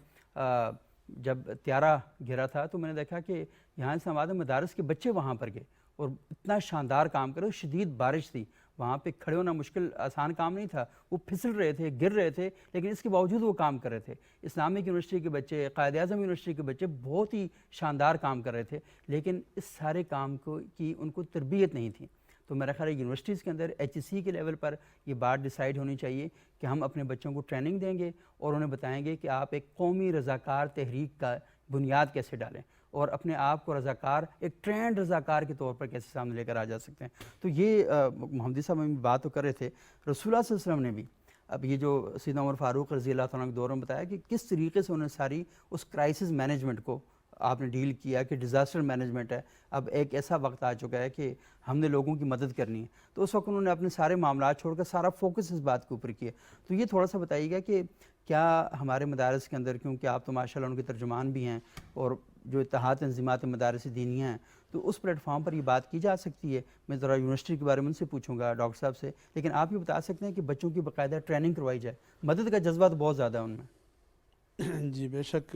جب طیارہ گرا تھا تو میں نے دیکھا کہ یہاں اسلام آباد میں مدارس کے بچے وہاں پر گئے اور اتنا شاندار کام کرے، شدید بارش تھی، وہاں پہ کھڑے ہونا مشکل آسان کام نہیں تھا، وہ پھسل رہے تھے، گر رہے تھے، لیکن اس کے باوجود وہ کام کر رہے تھے۔ اسلامک یونیورسٹی کے بچے، قائد اعظم یونیورسٹی کے بچے بہت ہی شاندار کام کر رہے تھے، لیکن اس سارے کام کی ان کو تربیت نہیں تھی۔ تو میرا خیال ہے یونیورسٹیز کے اندر HEC کے لیول پر یہ بات ڈیسائیڈ ہونی چاہیے کہ ہم اپنے بچوں کو ٹریننگ دیں گے اور انہیں بتائیں گے کہ آپ ایک قومی رضاکار تحریک کا بنیاد کیسے ڈالیں، اور اپنے آپ کو رضاکار، ایک ٹرینڈ رضاکار کے طور پر کیسے سامنے لے کر آ جا سکتے ہیں۔ تو یہ محمدی صاحب ہم بات تو کر رہے تھے، رسول اللہ صلی اللہ علیہ وسلم نے بھی اب یہ جو سیدنا عمر فاروق رضی اللہ تعالیٰ کے دور میں بتایا کہ کس طریقے سے انہوں نے ساری اس کرائسس مینجمنٹ کو آپ نے ڈیل کیا کہ ڈیزاسٹر مینجمنٹ ہے، اب ایک ایسا وقت آ چکا ہے کہ ہم نے لوگوں کی مدد کرنی ہے، تو اس وقت انہوں نے اپنے سارے معاملات چھوڑ کر سارا فوکس اس بات کے اوپر کیا۔ تو یہ تھوڑا سا بتائیے گا کہ کیا ہمارے مدارس کے اندر، کیونکہ آپ تو ماشاءاللہ ان کے ترجمان بھی ہیں اور جو اتحاد تنظیمات مدارس دینیہ ہیں، تو اس پلیٹ فارم پر یہ بات کی جا سکتی ہے؟ میں ذرا یونیورسٹی کے بارے میں ان سے پوچھوں گا ڈاکٹر صاحب سے، لیکن آپ یہ بتا سکتے ہیں کہ بچوں کی باقاعدہ ٹریننگ کروائی جائے، مدد کا جذبہ تو بہت زیادہ ہے ان میں۔ جی بے شک،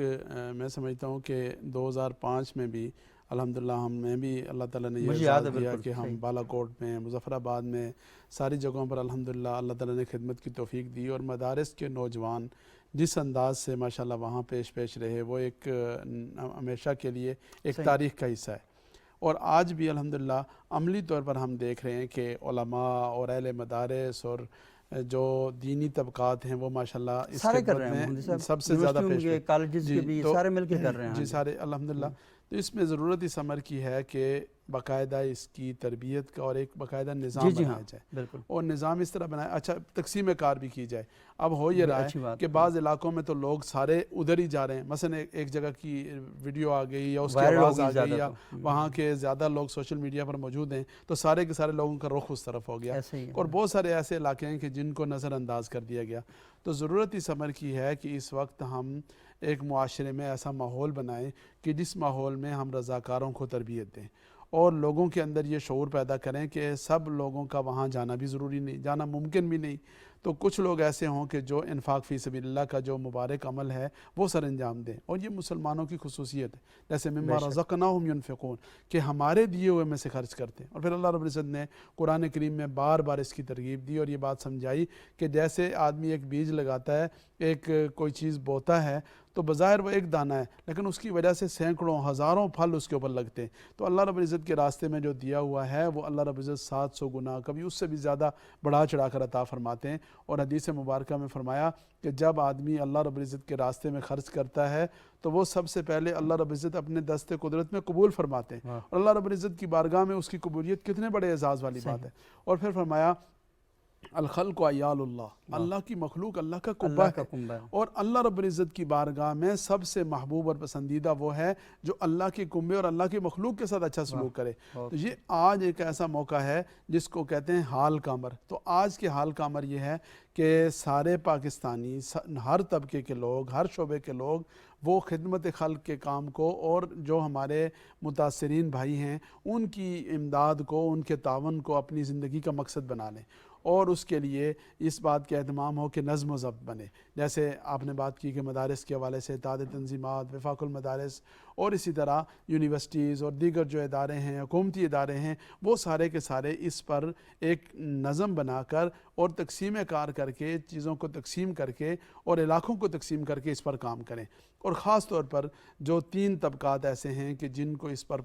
میں سمجھتا ہوں کہ 2005 میں بھی الحمدللہ ہمیں بھی اللہ تعالیٰ نے یہ اعزاز دیا کہ ہم بالا کوٹ میں، مظفر آباد میں، ساری جگہوں پر الحمدللہ اللہ تعالیٰ نے خدمت کی توفیق دی، اور مدارس کے نوجوان جس انداز سے ماشاءاللہ وہاں پیش رہے وہ ایک ہمیشہ کے لیے ایک تاریخ کا حصہ ہے۔ اور آج بھی الحمدللہ عملی طور پر ہم دیکھ رہے ہیں کہ علماء اور اہل مدارس اور جو دینی طبقات ہیں وہ ماشاءاللہ اس خدمت میں سب سے زیادہ پیش رہے ہیں، کالجز کے بھی سارے مل کے کر رہے ہیں۔ جی سارے الحمدللہ۔ تو اس میں ضرورت اس امر کی ہے کہ باقاعدہ اس کی تربیت کا اور ایک باقاعدہ نظام بنایا جائے، اور نظام اس طرح بنایا، اچھا تقسیم کار بھی کی جائے۔ اب ہو یہ رہا ہے کہ بعض علاقوں میں تو لوگ سارے ادھر ہی جا رہے ہیں، مثلا ایک جگہ کی ویڈیو آ گئی یا اس کی آواز آ گئی یا وہاں کے زیادہ لوگ سوشل میڈیا پر موجود ہیں تو سارے کے سارے لوگوں کا رخ اس طرف ہو گیا، اور بہت سارے ایسے علاقے ہیں کہ جن کو نظر انداز کر دیا گیا۔ تو ضرورت اس امر کی ہے کہ اس وقت ہم ایک معاشرے میں ایسا ماحول بنائیں کہ جس ماحول میں ہم رضاکاروں کو تربیت دیں اور لوگوں کے اندر یہ شعور پیدا کریں کہ سب لوگوں کا وہاں جانا بھی ضروری نہیں، جانا ممکن بھی نہیں۔ تو کچھ لوگ ایسے ہوں کہ جو انفاق فی سبیل اللہ کا جو مبارک عمل ہے وہ سر انجام دیں، اور یہ مسلمانوں کی خصوصیت ہے، جیسے مما رزقناہم ینفقون، کہ ہمارے دیے ہوئے میں سے خرچ کرتے ہیں۔ اور پھر اللہ رب العزت نے قرآن کریم میں بار بار اس کی ترغیب دی اور یہ بات سمجھائی کہ جیسے آدمی ایک بیج لگاتا ہے، ایک کوئی چیز بوتا ہے، تو بظاہر وہ ایک دانہ ہے، لیکن اس کی وجہ سے سینکڑوں ہزاروں پھل اس کے اوپر لگتے ہیں۔ تو اللہ رب العزت کے راستے میں جو دیا ہوا ہے وہ اللہ رب العزت 700 گنا، کبھی اس سے بھی زیادہ بڑھا چڑھا کر عطا فرماتے ہیں۔ اور حدیث مبارکہ میں فرمایا کہ جب آدمی اللہ رب العزت کے راستے میں خرچ کرتا ہے تو وہ سب سے پہلے اللہ رب العزت اپنے دست قدرت میں قبول فرماتے ہیں، اور اللہ رب العزت کی بارگاہ میں اس کی قبولیت کتنے بڑے اعزاز والی بات ہے۔ اور پھر فرمایا الخلق عیال اللہ، اللہ کی مخلوق اللہ کا کنبہ ہے، اور اللہ رب العزت کی بارگاہ میں سب سے محبوب اور پسندیدہ وہ ہے جو اللہ کے کنبے اور اللہ کی مخلوق کے ساتھ اچھا سلوک کرے۔ تو یہ آج ایک ایسا موقع ہے جس کو کہتے ہیں حال کا امر۔ تو آج کے حال کا امر یہ ہے کہ سارے پاکستانی، ہر طبقے کے لوگ، ہر شعبے کے لوگ وہ خدمت خلق کے کام کو، اور جو ہمارے متاثرین بھائی ہیں ان کی امداد کو، ان کے تعاون کو اپنی زندگی کا مقصد بنا لیں، اور اس کے لیے اس بات کا اہتمام ہو کہ نظم و ضبط بنے۔ جیسے آپ نے بات کی کہ مدارس کے حوالے سے اتحاد تنظیمات، وفاق المدارس، اور اسی طرح یونیورسٹیز اور دیگر جو ادارے ہیں، حکومتی ادارے ہیں، وہ سارے کے سارے اس پر ایک نظم بنا کر اور تقسیم کار کر کے، چیزوں کو تقسیم کر کے اور علاقوں کو تقسیم کر کے اس پر کام کریں۔ اور خاص طور پر جو 3 طبقات ایسے ہیں کہ جن کو اس پر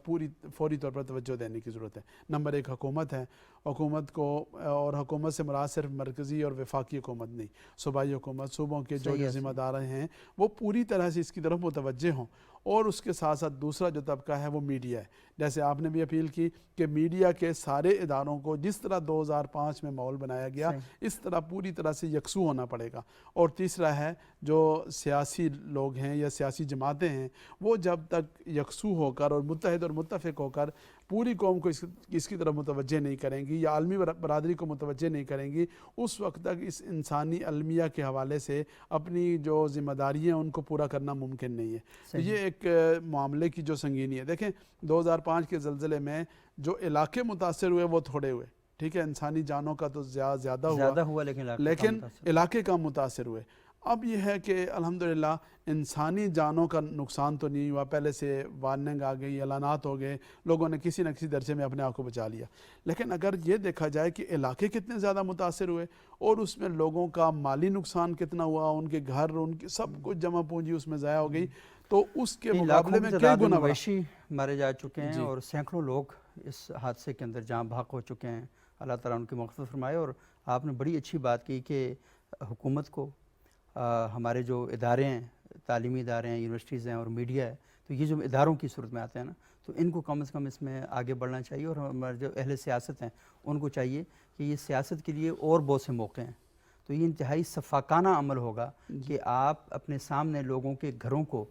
فوری طور پر توجہ دینے کی ضرورت ہے۔ نمبر 1 حکومت ہے، حکومت کو، اور حکومت سے مراد صرف مرکزی اور وفاقی حکومت نہیں، صوبائی حکومت، صوبوں کے جو ذمہ دار ہیں وہ پوری طرح سے اس کی طرف متوجہ ہوں۔ اور اس کے ساتھ ساتھ دوسرا جو طبقہ ہے وہ میڈیا ہے، جیسے آپ نے بھی اپیل کی کہ میڈیا کے سارے اداروں کو جس طرح 2005 میں ماحول بنایا گیا اس طرح پوری طرح سے یکسو ہونا پڑے گا۔ اور تیسرا ہے جو سیاسی لوگ ہیں یا سیاسی جماعتیں ہیں، وہ جب تک یکسو ہو کر اور متحد اور متفق ہو کر پوری قوم کو اس کی طرف متوجہ نہیں کریں گی یا عالمی برادری کو متوجہ نہیں کریں گی، اس وقت تک اس انسانی المیہ کے حوالے سے اپنی جو ذمہ داریاں ان کو پورا کرنا ممکن نہیں ہے۔ یہ ایک معاملے کی جو سنگینی ہے، دیکھیں 2005 کے زلزلے میں جو علاقے متاثر ہوئے وہ تھوڑے ہوئے، ٹھیک ہے، انسانی جانوں کا تو زیادہ ہوا لیکن علاقے کم متاثر ہوئے۔ اب یہ ہے کہ الحمدللہ انسانی جانوں کا نقصان تو نہیں ہوا، پہلے سے وارننگ آ گئی، اعلانات ہو گئے، لوگوں نے کسی نہ کسی درجے میں اپنے آپ کو بچا لیا۔ لیکن اگر یہ دیکھا جائے کہ علاقے کتنے زیادہ متاثر ہوئے اور اس میں لوگوں کا مالی نقصان کتنا ہوا، ان کے گھر، ان کی سب کچھ جمع پونجی اس میں ضائع ہو گئی، تو اس کے مقابلے میں کئی گنا مویشی مارے جا چکے ہیں اور سینکڑوں لوگ اس حادثے کے اندر جاں بحق ہو چکے ہیں۔ اللہ تعالیٰ ان کی مغفرت فرمائے۔ اور آپ نے بڑی اچھی بات کی کہ حکومت کو، ہمارے جو ادارے ہیں، تعلیمی ادارے ہیں، یونیورسٹیز ہیں اور میڈیا ہے، تو یہ جو اداروں کی صورت میں آتے ہیں نا، تو ان کو کم از کم اس میں آگے بڑھنا چاہیے، اور ہمارے جو اہل سیاست ہیں ان کو چاہیے کہ یہ سیاست کے لیے اور بہت سے موقع ہیں، تو یہ انتہائی شفاقانہ عمل ہوگا کہ آپ اپنے سامنے لوگوں کے گھروں کو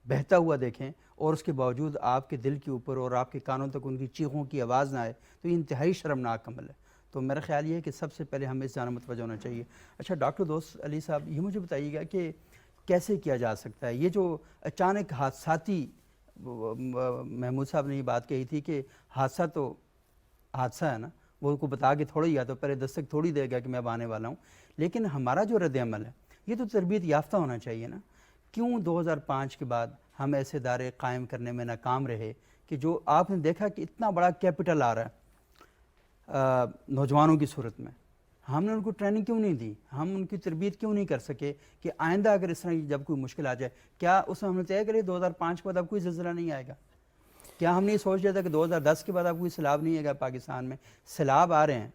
بہتا ہوا دیکھیں اور اس کے باوجود آپ کے دل کے اوپر اور آپ کے کانوں تک ان کی چیخوں کی آواز نہ آئے، تو یہ انتہائی شرمناک عمل ہے۔ تو میرا خیال یہ ہے کہ سب سے پہلے ہمیں اس جانب متوجہ ہونا چاہیے۔ اچھا ڈاکٹر دوست علی صاحب، یہ مجھے بتائیے گا کہ کیسے کیا جا سکتا ہے یہ جو اچانک حادثاتی، محمود صاحب نے یہ بات کہی تھی کہ حادثہ تو حادثہ ہے نا، وہ کو بتا کے تھوڑا ہی آتا، پہلے دستک تھوڑی دے گا کہ میں اب آنے والا ہوں، لیکن ہمارا جو رد عمل ہے یہ تو تربیت یافتہ ہونا چاہیے نا۔ کیوں 2005 کے بعد ہم ایسے ادارے قائم کرنے میں ناکام رہے کہ جو آپ نے دیکھا کہ اتنا بڑا کیپٹل آ رہا ہے نوجوانوں کی صورت میں، ہم نے ان کو ٹریننگ کیوں نہیں دی، ہم ان کی تربیت کیوں نہیں کر سکے کہ آئندہ اگر اس طرح جب کوئی مشکل آ جائے، کیا اس میں ہم نے طے کرے 2005 کے بعد اب کوئی زلزلہ نہیں آئے گا؟ کیا ہم نے یہ سوچ لیا تھا کہ 2010 کے بعد اب کوئی سیلاب نہیں آئے گا؟ پاکستان میں سیلاب آ رہے ہیں،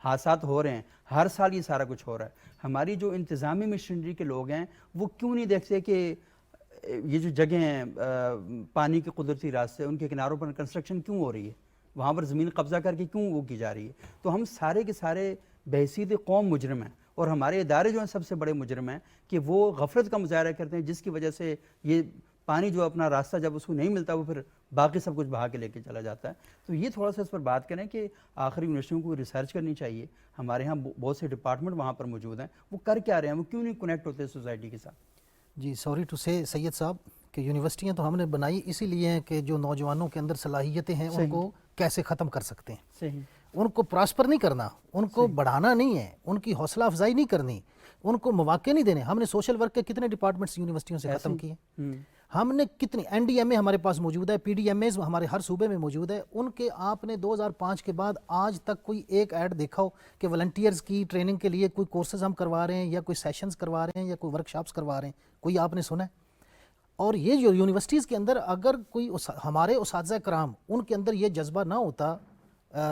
حادثات ہو رہے ہیں، ہر سال یہ سارا کچھ ہو رہا ہے۔ ہماری جو انتظامی مشینری کے لوگ ہیں وہ کیوں نہیں دیکھتے کہ یہ جو جگہیں ہیں پانی کے قدرتی راستے، ان کے کناروں پر کنسٹرکشن کیوں ہو رہی ہے، وہاں پر زمین قبضہ کر کے کیوں وہ کی جا رہی ہے؟ تو ہم سارے کے سارے بحیثیت قوم مجرم ہیں، اور ہمارے ادارے جو ہیں سب سے بڑے مجرم ہیں کہ وہ غفلت کا مظاہرہ کرتے ہیں، جس کی وجہ سے یہ پانی جو اپنا راستہ جب اس کو نہیں ملتا وہ پھر باقی سب کچھ بہا کے لے کے چلا جاتا ہے۔ تو یہ تھوڑا سا اس پر بات کریں کہ آخری یونیورسٹیوں کو ریسرچ کرنی چاہیے، ہمارے ہاں بہت سے ڈپارٹمنٹ وہاں پر موجود ہیں، وہ کر کیا رہے ہیں، وہ کیوں نہیں کنیکٹ ہوتے سوسائٹی کے ساتھ؟ جی سوری ٹو سے سید صاحب کہ یونیورسٹیاں تو ہم نے بنائی اسی لیے ہیں کہ جو نوجوانوں کے اندر صلاحیتیں ہیں ان کو کیسے ختم کر سکتے ہیں، صحیح، ان کو پراسپر نہیں کرنا، ان کو بڑھانا نہیں ہے، ان کی حوصلہ افزائی نہیں کرنی، ان کو مواقع نہیں دینے. ہم نے سوشل ورک کے کتنے ڈپارٹمنٹس یونیورسٹیوں سے ختم کیے. ہم نے کتنی این ڈی ایم اے ہمارے پاس موجود ہے، پی ڈی ایم ایز ہمارے ہر صوبے میں موجود ہے. ان کے آپ نے 2005 کے بعد آج تک کوئی ایک ایڈ دیکھا ہو کہ والنٹیئرز کی ٹریننگ کے لیے کوئی کورسز ہم کروا رہے ہیں یا کوئی سیشنز کروا رہے ہیں یا کوئی ورک شاپس کروا رہے ہیں؟ کوئی آپ نے سنا ہے؟ اور یہ جو یونیورسٹیز کے اندر اگر کوئی ہمارے اساتذہ کرام ان کے اندر یہ جذبہ نہ ہوتا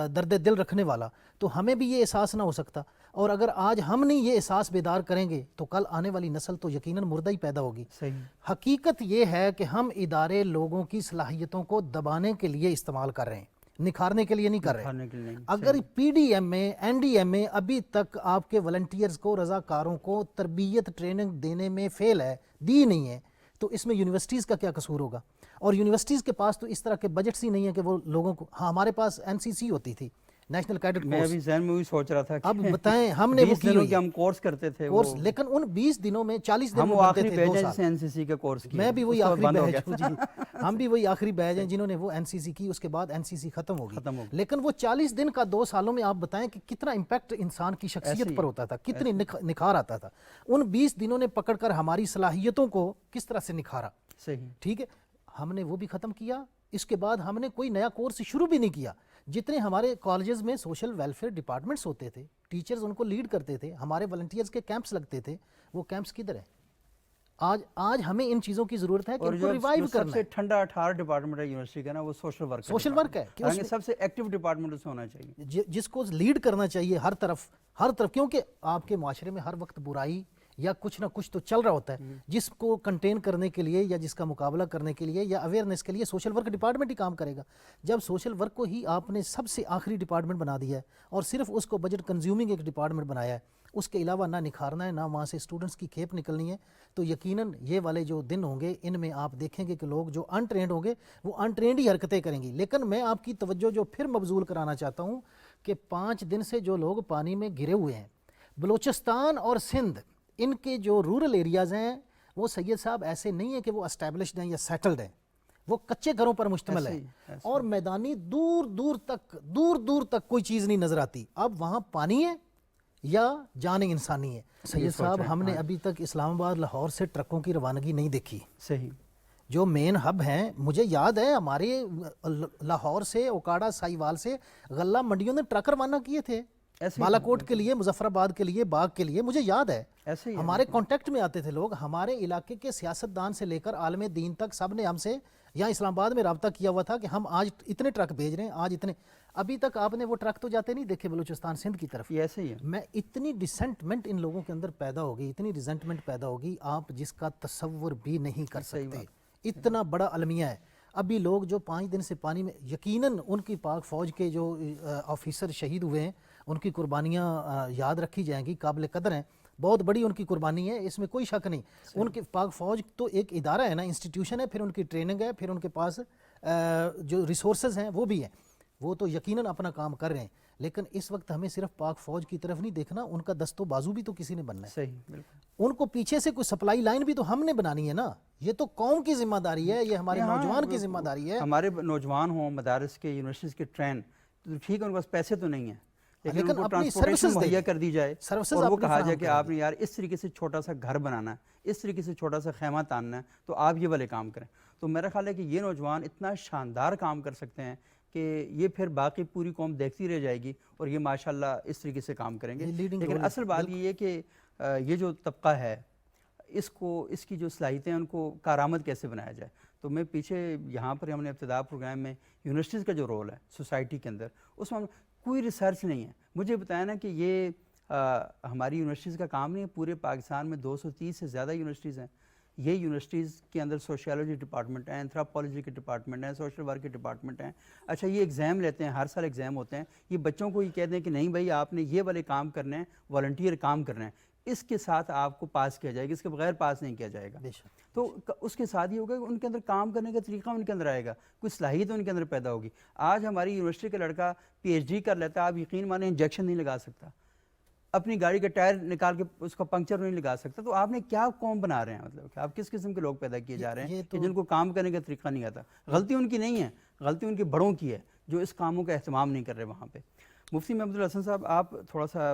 درد دل رکھنے والا، تو ہمیں بھی یہ احساس نہ ہو سکتا. اور اگر آج ہم نہیں یہ احساس بیدار کریں گے تو کل آنے والی نسل تو یقیناً مردہ ہی پیدا ہوگی. حقیقت یہ ہے کہ ہم ادارے لوگوں کی صلاحیتوں کو دبانے کے لیے استعمال کر رہے ہیں، نکھارنے کے لیے نہیں کر رہے. اگر پی ڈی ایم اے، این ڈی ایم اے ابھی تک آپ کے والنٹیئرز کو، رضاکاروں کو تربیت ٹریننگ دینے میں فیل ہے، دی نہیں ہے، تو اس میں یونیورسٹیز کا کیا قصور ہوگا؟ اور یونیورسٹیز کے پاس تو اس طرح کے بجٹس ہی نہیں ہیں کہ وہ لوگوں کو، ہاں ہمارے پاس این سی سی ہوتی تھی، نیشنل کیڈٹ میں ابھی ذہن میں وہی سوچ رہا تھا کہ اب بتائیں ہم نے وہ 20 دنوں کے ہم کورس کرتے تھے کورس، لیکن ان 20 دنوں میں 40 دن ہم میں وہ بنتے آخری تھے. بیچ 2 ہیں سال جسے این سی سی کا کورس کیا، میں بھی وہی اس کے آخری بعد بند ہو بیچ گیا. ہوں جی، ہم بھی وہی آخری بیچ ہیں جنہوں نے وہ این سی سی کی، اس کے بعد این سی سی ختم ہو گئی. لیکن وہ 40 دن کا 2 سالوں میں آپ بتائیں کہ کتنا امپیکٹ انسان کی شخصیت پر ہوتا تھا، کتنی نکھار آتا تھا. ان 20 دنوں نے پکڑ کر ہماری صلاحیتوں کو کس طرح سے نکھارا. صحیح، ٹھیک ہے، ہم نے وہ بھی ختم کیا. اس کے بعد ہم نے کوئی نیا کورس شروع بھی نہیں کیا. جتنے ہمارے کالجز میں سوشل ویلفیئر ڈپارٹمنٹس ہوتے تھے، ٹیچرز ان کو لیڈ کرتے تھے، ہمارے والنٹیئرز کے کیمپس لگتے تھے، وہ کیمپس کدھر ہیں؟ آج ہمیں ان چیزوں کی ضرورت ہے کہ ان کو ریوائیو کرنا ہے. سب سے ٹھنڈا 18 ڈپارٹمنٹ ہے یونیورسٹی کا نا، وہ سوشل ورک ہے کہ سب سے ایکٹیو ڈپارٹمنٹ اس میں ہونا چاہیے، جس کو لیڈ کرنا چاہیے ہر طرف، کیونکہ آپ کے معاشرے میں ہر وقت برائی یا کچھ نہ کچھ تو چل رہا ہوتا ہے، جس کو کنٹین کرنے کے لیے یا جس کا مقابلہ کرنے کے لیے یا اویئرنیس کے لیے سوشل ورک ڈپارٹمنٹ ہی کام کرے گا. جب سوشل ورک کو ہی آپ نے سب سے آخری ڈپارٹمنٹ بنا دیا ہے اور صرف اس کو بجٹ کنزیومنگ ایک ڈپارٹمنٹ بنایا ہے، اس کے علاوہ نہ نکھارنا ہے، نہ وہاں سے اسٹوڈنٹس کی کھیپ نکلنی ہے، تو یقیناً یہ والے جو دن ہوں گے ان میں آپ دیکھیں گے کہ لوگ جو انٹرینڈ ہوں گے وہ انٹرینڈ ہی حرکتیں کریں گی. لیکن میں آپ کی توجہ جو پھر مبذول کرانا چاہتا ہوں کہ 5 دن سے جو لوگ پانی میں گرے ہوئے ہیں، بلوچستان اور سندھ، ان کے جو رورل ایریاز ہیں وہ سید صاحب ایسے نہیں ہیں کہ وہ اسٹیبلشڈ ہیں یا سیٹلڈ ہیں، وہ کچے گھروں پر مشتمل ہے اور میدانی دور دور تک کوئی چیز نہیں نظر آتی. اب وہاں پانی ہے یا جان انسانی ہے. سید صاحب ہم نے ابھی تک اسلام آباد لاہور سے ٹرکوں کی روانگی نہیں دیکھی. صحیح، جو مین ہب ہیں، مجھے یاد ہے ہمارے لاہور سے، اوکاڑا، سائیوال سے غلہ منڈیوں نے ٹرک روانہ کیے تھے، بالا کوٹ کے لیے، مظفر آباد کے لیے، باغ کے لیے. مجھے یاد ہے ہمارے کانٹیکٹ میں آتے تھے لوگ، ہمارے علاقے کے سیاستدان سے لے کر عالم دین تک سب نے ہم سے یہاں اسلام آباد میں رابطہ کیا ہوا تھا کہ ہم آج اتنے ٹرک بھیج رہے ہیں، آج اتنے. ابھی تک آپ نے وہ ٹرک تو جاتے نہیں دیکھے بلوچستان سندھ کی طرف. ایسے ہی ہے. میں اتنی ڈسنٹمنٹ ان لوگوں کے اندر پیدا ہوگی، اتنی ریزنٹمنٹ پیدا ہوگی، آپ جس کا تصور بھی نہیں کر سکتے. اتنا بڑا المیہ ہے. ابھی لوگ جو 5 دن سے پانی میں، یقیناً ان کی پاک فوج کے جو آفیسر شہید ہوئے ہیں ان کی قربانیاں یاد رکھی جائیں گی، قابل قدر ہیں، بہت بڑی ان کی قربانی ہے، اس میں کوئی شک نہیں. ان کے پاک فوج تو ایک ادارہ ہے نا، انسٹیٹیوشن ہے، پھر ان کی ٹریننگ ہے، پھر ان کے پاس جو ریسورسز ہیں وہ بھی ہیں، وہ تو یقیناً اپنا کام کر رہے ہیں. لیکن اس وقت ہمیں صرف پاک فوج کی طرف نہیں دیکھنا، ان کا دست و بازو بھی تو کسی نے بننا ہے. صحیح، بالکل. ان کو پیچھے سے کوئی سپلائی لائن بھی تو ہم نے بنانی ہے نا. یہ تو قوم کی ذمہ داری ہے، یہ ہمارے نوجوان کی ذمہ داری ہے. ہمارے نوجوان ہوں مدارس کے، یونیورسٹیز کے ٹرین، ٹھیک ہے ان کے پاس پیسے تو نہیں ہیں، لیکن ان کو ٹرانسپورٹیشن مہیا کر دی جائے اور وہ کہا جائے کہ آپ نے یار اس طریقے سے چھوٹا سا گھر بنانا ہے، اس طریقے سے چھوٹا سا خیمہ تاننا ہے، تو آپ یہ والے کام کریں. تو میرا خیال ہے کہ یہ نوجوان اتنا شاندار کام کر سکتے ہیں کہ یہ پھر باقی پوری قوم دیکھتی رہ جائے گی اور یہ ماشاءاللہ اس طریقے سے کام کریں گے. لیکن اصل بات یہ ہے کہ یہ جو طبقہ ہے اس کی جو صلاحیتیں ہیں ان کو کارآمد کیسے بنایا جائے. تو میں پیچھے یہاں پر ہم نے ابتدا پروگرام میں یونیورسٹیز کا جو رول ہے سوسائٹی کے اندر، اس میں کوئی ریسرچ نہیں ہے. مجھے بتایا نا کہ یہ ہماری یونیورسٹیز کا کام نہیں ہے. پورے پاکستان میں 230 سے زیادہ یونیورسٹیز ہیں. یہ یونیورسٹیز کے اندر سوشیالوجی ڈپارٹمنٹ ہیں، اینتھروپولوجی کے ڈپارٹمنٹ ہیں، سوشل ورک کے ڈپارٹمنٹ ہیں. اچھا یہ ایگزام لیتے ہیں، ہر سال ایگزام ہوتے ہیں. یہ بچوں کو یہ کہتے ہیں کہ نہیں بھائی آپ نے یہ والے کام کرنے ہیں، والنٹیئر کام کرنا ہے، اس کے ساتھ آپ کو پاس کیا جائے گا، اس کے بغیر پاس نہیں کیا جائے گا. تو اس کے ساتھ یہ ہوگا کہ ان کے اندر کام کرنے کا طریقہ ان کے اندر آئے گا، کوئی صلاحیت ان کے اندر پیدا ہوگی. آج ہماری یونیورسٹی کا لڑکا پی ایچ ڈی کر لیتا ہے، آپ یقین مانیں انجیکشن نہیں لگا سکتا، اپنی گاڑی کا ٹائر نکال کے اس کا پنکچر نہیں لگا سکتا. تو آپ نے کیا قوم بنا رہے ہیں؟ مطلب کہ آپ کس قسم کے لوگ پیدا کیے جا رہے ہیں کہ جن کو کام کرنے کا طریقہ نہیں آتا. غلطی ان کی نہیں ہے، غلطی ان کے بڑوں کی ہے جو اس کاموں کا اہتمام نہیں کر رہے وہاں پہ. مفتی محمود الحسن صاحب، آپ تھوڑا سا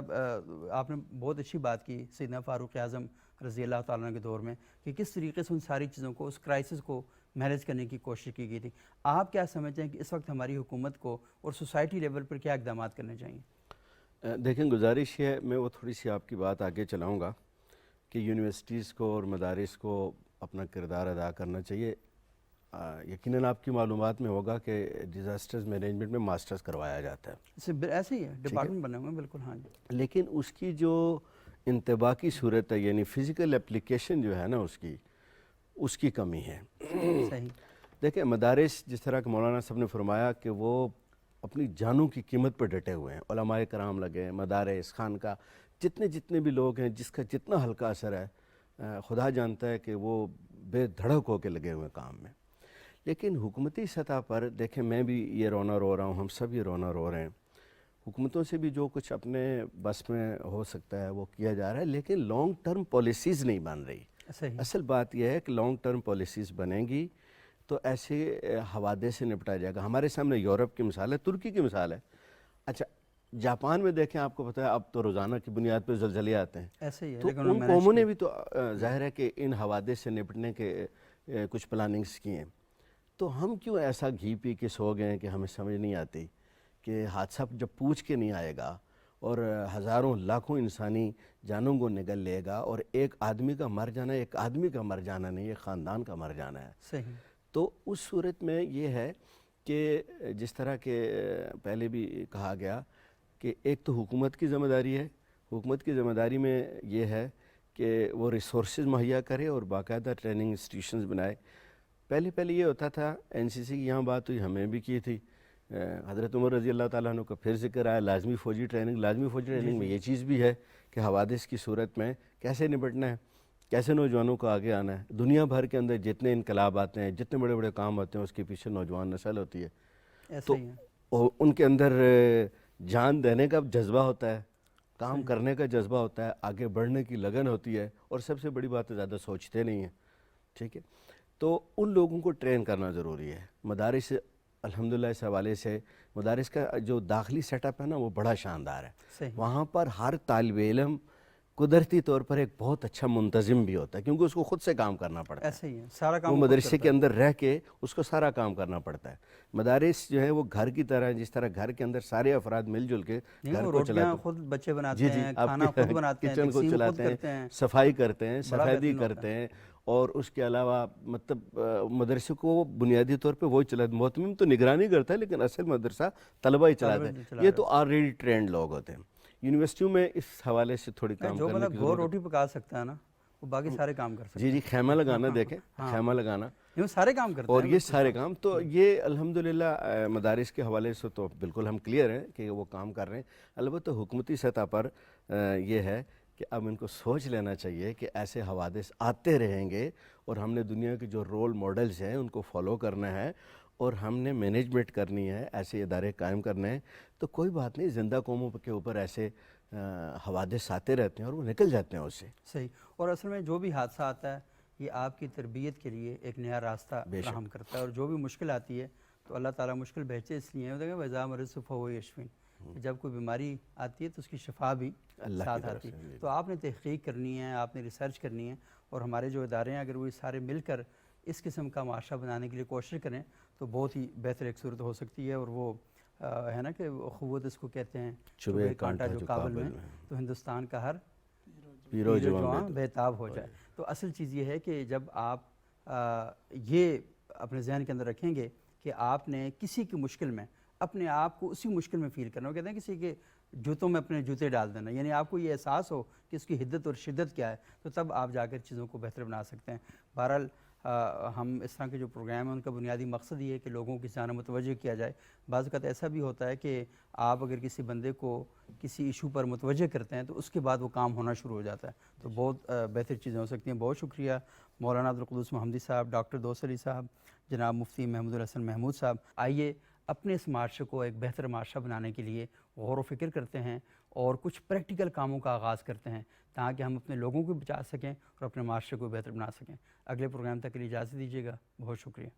آپ نے بہت اچھی بات کی سیدنا فاروق اعظم رضی اللہ تعالیٰ عنہ کے دور میں کہ کس طریقے سے ان ساری چیزوں کو، اس کرائسس کو مینیج کرنے کی کوشش کی گئی تھی. آپ کیا سمجھتے ہیں کہ اس وقت ہماری حکومت کو اور سوسائٹی لیول پر کیا اقدامات کرنے چاہیے؟ دیکھیں گزارش ہے، میں وہ تھوڑی سی آپ کی بات آگے چلاؤں گا کہ یونیورسٹیز کو اور مدارس کو اپنا کردار ادا کرنا چاہیے. یقیناً آپ کی معلومات میں ہوگا کہ ڈیزاسٹرز مینجمنٹ میں ماسٹرز کروایا جاتا ہے، ایسے ہی ہے، ڈپارٹمنٹ بنے ہوئے ہیں، بالکل. ہاں جی. لیکن اس کی جو انطباقی صورت ہے، یعنی فزیکل اپلیکیشن جو ہے نا اس کی کمی ہے. صحیح. دیکھیں مدارس جس طرح کہ مولانا صاحب نے فرمایا کہ وہ اپنی جانوں کی قیمت پر ڈٹے ہوئے ہیں، علماء کرام لگے ہیں، مدارس، خانقاہ، جتنے بھی لوگ ہیں، جس کا جتنا ہلکا اثر ہے خدا جانتا ہے کہ وہ بے دھڑک ہو کے لگے ہوئے ہیں کام میں. لیکن حکومتی سطح پر دیکھیں میں بھی یہ رونا رو رہا ہوں، ہم سب یہ رونا رو رہے ہیں. حکومتوں سے بھی جو کچھ اپنے بس میں ہو سکتا ہے وہ کیا جا رہا ہے، لیکن لانگ ٹرم پالیسیز نہیں بن رہی. اصل بات یہ ہے کہ لانگ ٹرم پالیسیز بنیں گی تو ایسے حوادث سے نپٹا جائے گا. ہمارے سامنے یورپ کی مثال ہے، ترکی کی مثال ہے. اچھا جاپان میں دیکھیں، آپ کو پتہ ہے اب تو روزانہ کی بنیاد پہ زلزلے آتے ہیں. ایسے ہی ہے، تو ان قوموں نے بھی تو ظاہر ہے کہ ان حوادث سے نپٹنے کے کچھ پلاننگز کی ہیں. تو ہم کیوں ایسا گھی پی کے سو گئے ہیں کہ ہمیں سمجھ نہیں آتی کہ حادثہ جب پوچھ کے نہیں آئے گا اور ہزاروں لاکھوں انسانی جانوں کو نگل لے گا، اور ایک آدمی کا مر جانا ایک آدمی کا مر جانا نہیں، ایک خاندان کا مر جانا ہے. صحیح. تو اس صورت میں یہ ہے کہ جس طرح کہ پہلے بھی کہا گیا کہ ایک تو حکومت کی ذمہ داری ہے. حکومت کی ذمہ داری میں یہ ہے کہ وہ ریسورسز مہیا کرے اور باقاعدہ ٹریننگ انسٹیٹیوشنز بنائے. پہلے یہ ہوتا تھا، این سی سی کی یہاں بات ہوئی، ہمیں بھی کی تھی، حضرت عمر رضی اللہ تعالیٰ عنہ کا پھر ذکر آیا، لازمی فوجی ٹریننگ میں یہ چیز بھی ہے کہ حوادث کی صورت میں کیسے نپٹنا ہے، کیسے نوجوانوں کو آگے آنا ہے. دنیا بھر کے اندر جتنے انقلاب آتے ہیں، جتنے بڑے بڑے کام ہوتے ہیں، اس کے پیچھے نوجوان نسل ہوتی ہے. تو ان کے اندر جان دینے کا جذبہ ہوتا ہے، کام کرنے کا جذبہ ہوتا ہے، آگے بڑھنے کی لگن ہوتی ہے، اور سب سے بڑی بات ہے زیادہ سوچتے نہیں ہیں. ٹھیک ہے، تو ان لوگوں کو ٹرین کرنا ضروری ہے. مدارس الحمدللہ اس حوالے سے مدارس کا جو داخلی سیٹ اپ ہے نا وہ بڑا شاندار ہے. وہاں پر ہر طالب علم قدرتی طور پر ایک بہت اچھا منتظم بھی ہوتا ہے، کیونکہ اس کو خود سے کام کرنا پڑتا ہے. ایسے ہی ہے، سارا کام وہ مدرسے کے اندر رہ کے اس کو سارا کام کرنا پڑتا ہے. مدارس جو ہے وہ گھر کی طرح، جس طرح گھر کے اندر سارے افراد مل جل کے گھر کو چلاتے ہیں، خود بچے بناتے ہیں، کھانا خود بناتے ہیں، کچن کو چلاتے ہیں، صفائی کرتے ہیں، سفیدی کرتے ہیں. اور اس کے علاوہ مطلب مدرسے کو بنیادی طور پہ وہی چلاتے، محتمم تو نگرانی کرتا ہے لیکن اصل مدرسہ طلبہ ہی چلاتا ہے. یہ تو آلریڈی ٹرینڈ لوگ ہوتے ہیں. یونیورسٹیوں میں اس حوالے سے تھوڑی کام کرنے کی ضرورت ہے. جو روٹی پکا سکتا ہے نا وہ باقی سارے کام کر سکتا ہے. جی خیمہ لگانا، دیکھیں خیمہ لگانا، یہ سارے کام کرتے ہیں، اور یہ سارے کام تو یہ الحمدللہ مدارس کے حوالے سے تو بالکل ہم کلیئر ہیں کہ وہ کام کر رہے ہیں. البتہ حکومتی سطح پر یہ ہے کہ اب ان کو سوچ لینا چاہیے کہ ایسے حوادث آتے رہیں گے اور ہم نے دنیا کے جو رول ماڈلز ہیں ان کو فالو کرنا ہے اور ہم نے مینجمنٹ کرنی ہے، ایسے ادارے قائم کرنے ہیں. تو کوئی بات نہیں، زندہ قوموں کے اوپر ایسے حوادث آتے رہتے ہیں اور وہ نکل جاتے ہیں اس سے. صحیح. اور اصل میں جو بھی حادثہ آتا ہے یہ آپ کی تربیت کے لیے ایک نیا راستہ فراہم کرتا ہے. اور جو بھی مشکل آتی ہے تو اللہ تعالیٰ مشکل بھیجتے اس لیے ہے وَإِذَا مَرِضْتُ فَهُوَ يَشْفِينِ، جب کوئی بیماری آتی ہے تو اس کی شفا بھی ساتھ آتی ہے. تو آپ نے تحقیق کرنی ہے، آپ نے ریسرچ کرنی ہے، اور ہمارے جو ادارے ہیں اگر وہ سارے مل کر اس قسم کا معاشرہ بنانے کے لیے کوشش کریں تو بہت ہی بہتر ایک صورت ہو سکتی ہے. اور وہ ہے نا کہ اخوت اس کو کہتے ہیں، چبھے کانٹا جو کابل میں، تو ہندوستان کا ہر پیرو جوان بےتاب ہو جائے. تو اصل چیز یہ ہے کہ جب آپ یہ اپنے ذہن کے اندر رکھیں گے کہ آپ نے کسی کی مشکل میں اپنے آپ کو اسی مشکل میں فیل کرنا، وہ کہتے ہیں کسی کے جوتوں میں اپنے جوتے ڈال دینا، یعنی آپ کو یہ احساس ہو کہ اس کی حدت اور شدت کیا ہے، تو تب آپ جا کر چیزوں کو بہتر بنا سکتے ہیں. بہرحال ہم اس طرح کے جو پروگرام ہیں ان کا بنیادی مقصد یہ ہے کہ لوگوں کی ذہن متوجہ کیا جائے. بعض اوقات ایسا بھی ہوتا ہے کہ آپ اگر کسی بندے کو کسی ایشو پر متوجہ کرتے ہیں تو اس کے بعد وہ کام ہونا شروع ہو جاتا ہے. تو بہت بہتر چیزیں ہو سکتی ہیں. بہت شکریہ مولانا عبدالقدوس محمدی صاحب، ڈاکٹر دوست علی صاحب، جناب مفتی محمود الحسن محمود صاحب. آئیے اپنے اس معاشرے کو ایک بہتر معاشرہ بنانے کے لیے غور و فکر کرتے ہیں اور کچھ پریکٹیکل کاموں کا آغاز کرتے ہیں تاکہ ہم اپنے لوگوں کو بچا سکیں اور اپنے معاشرے کو بہتر بنا سکیں. اگلے پروگرام تک کے لیے اجازت دیجیے گا. بہت شکریہ.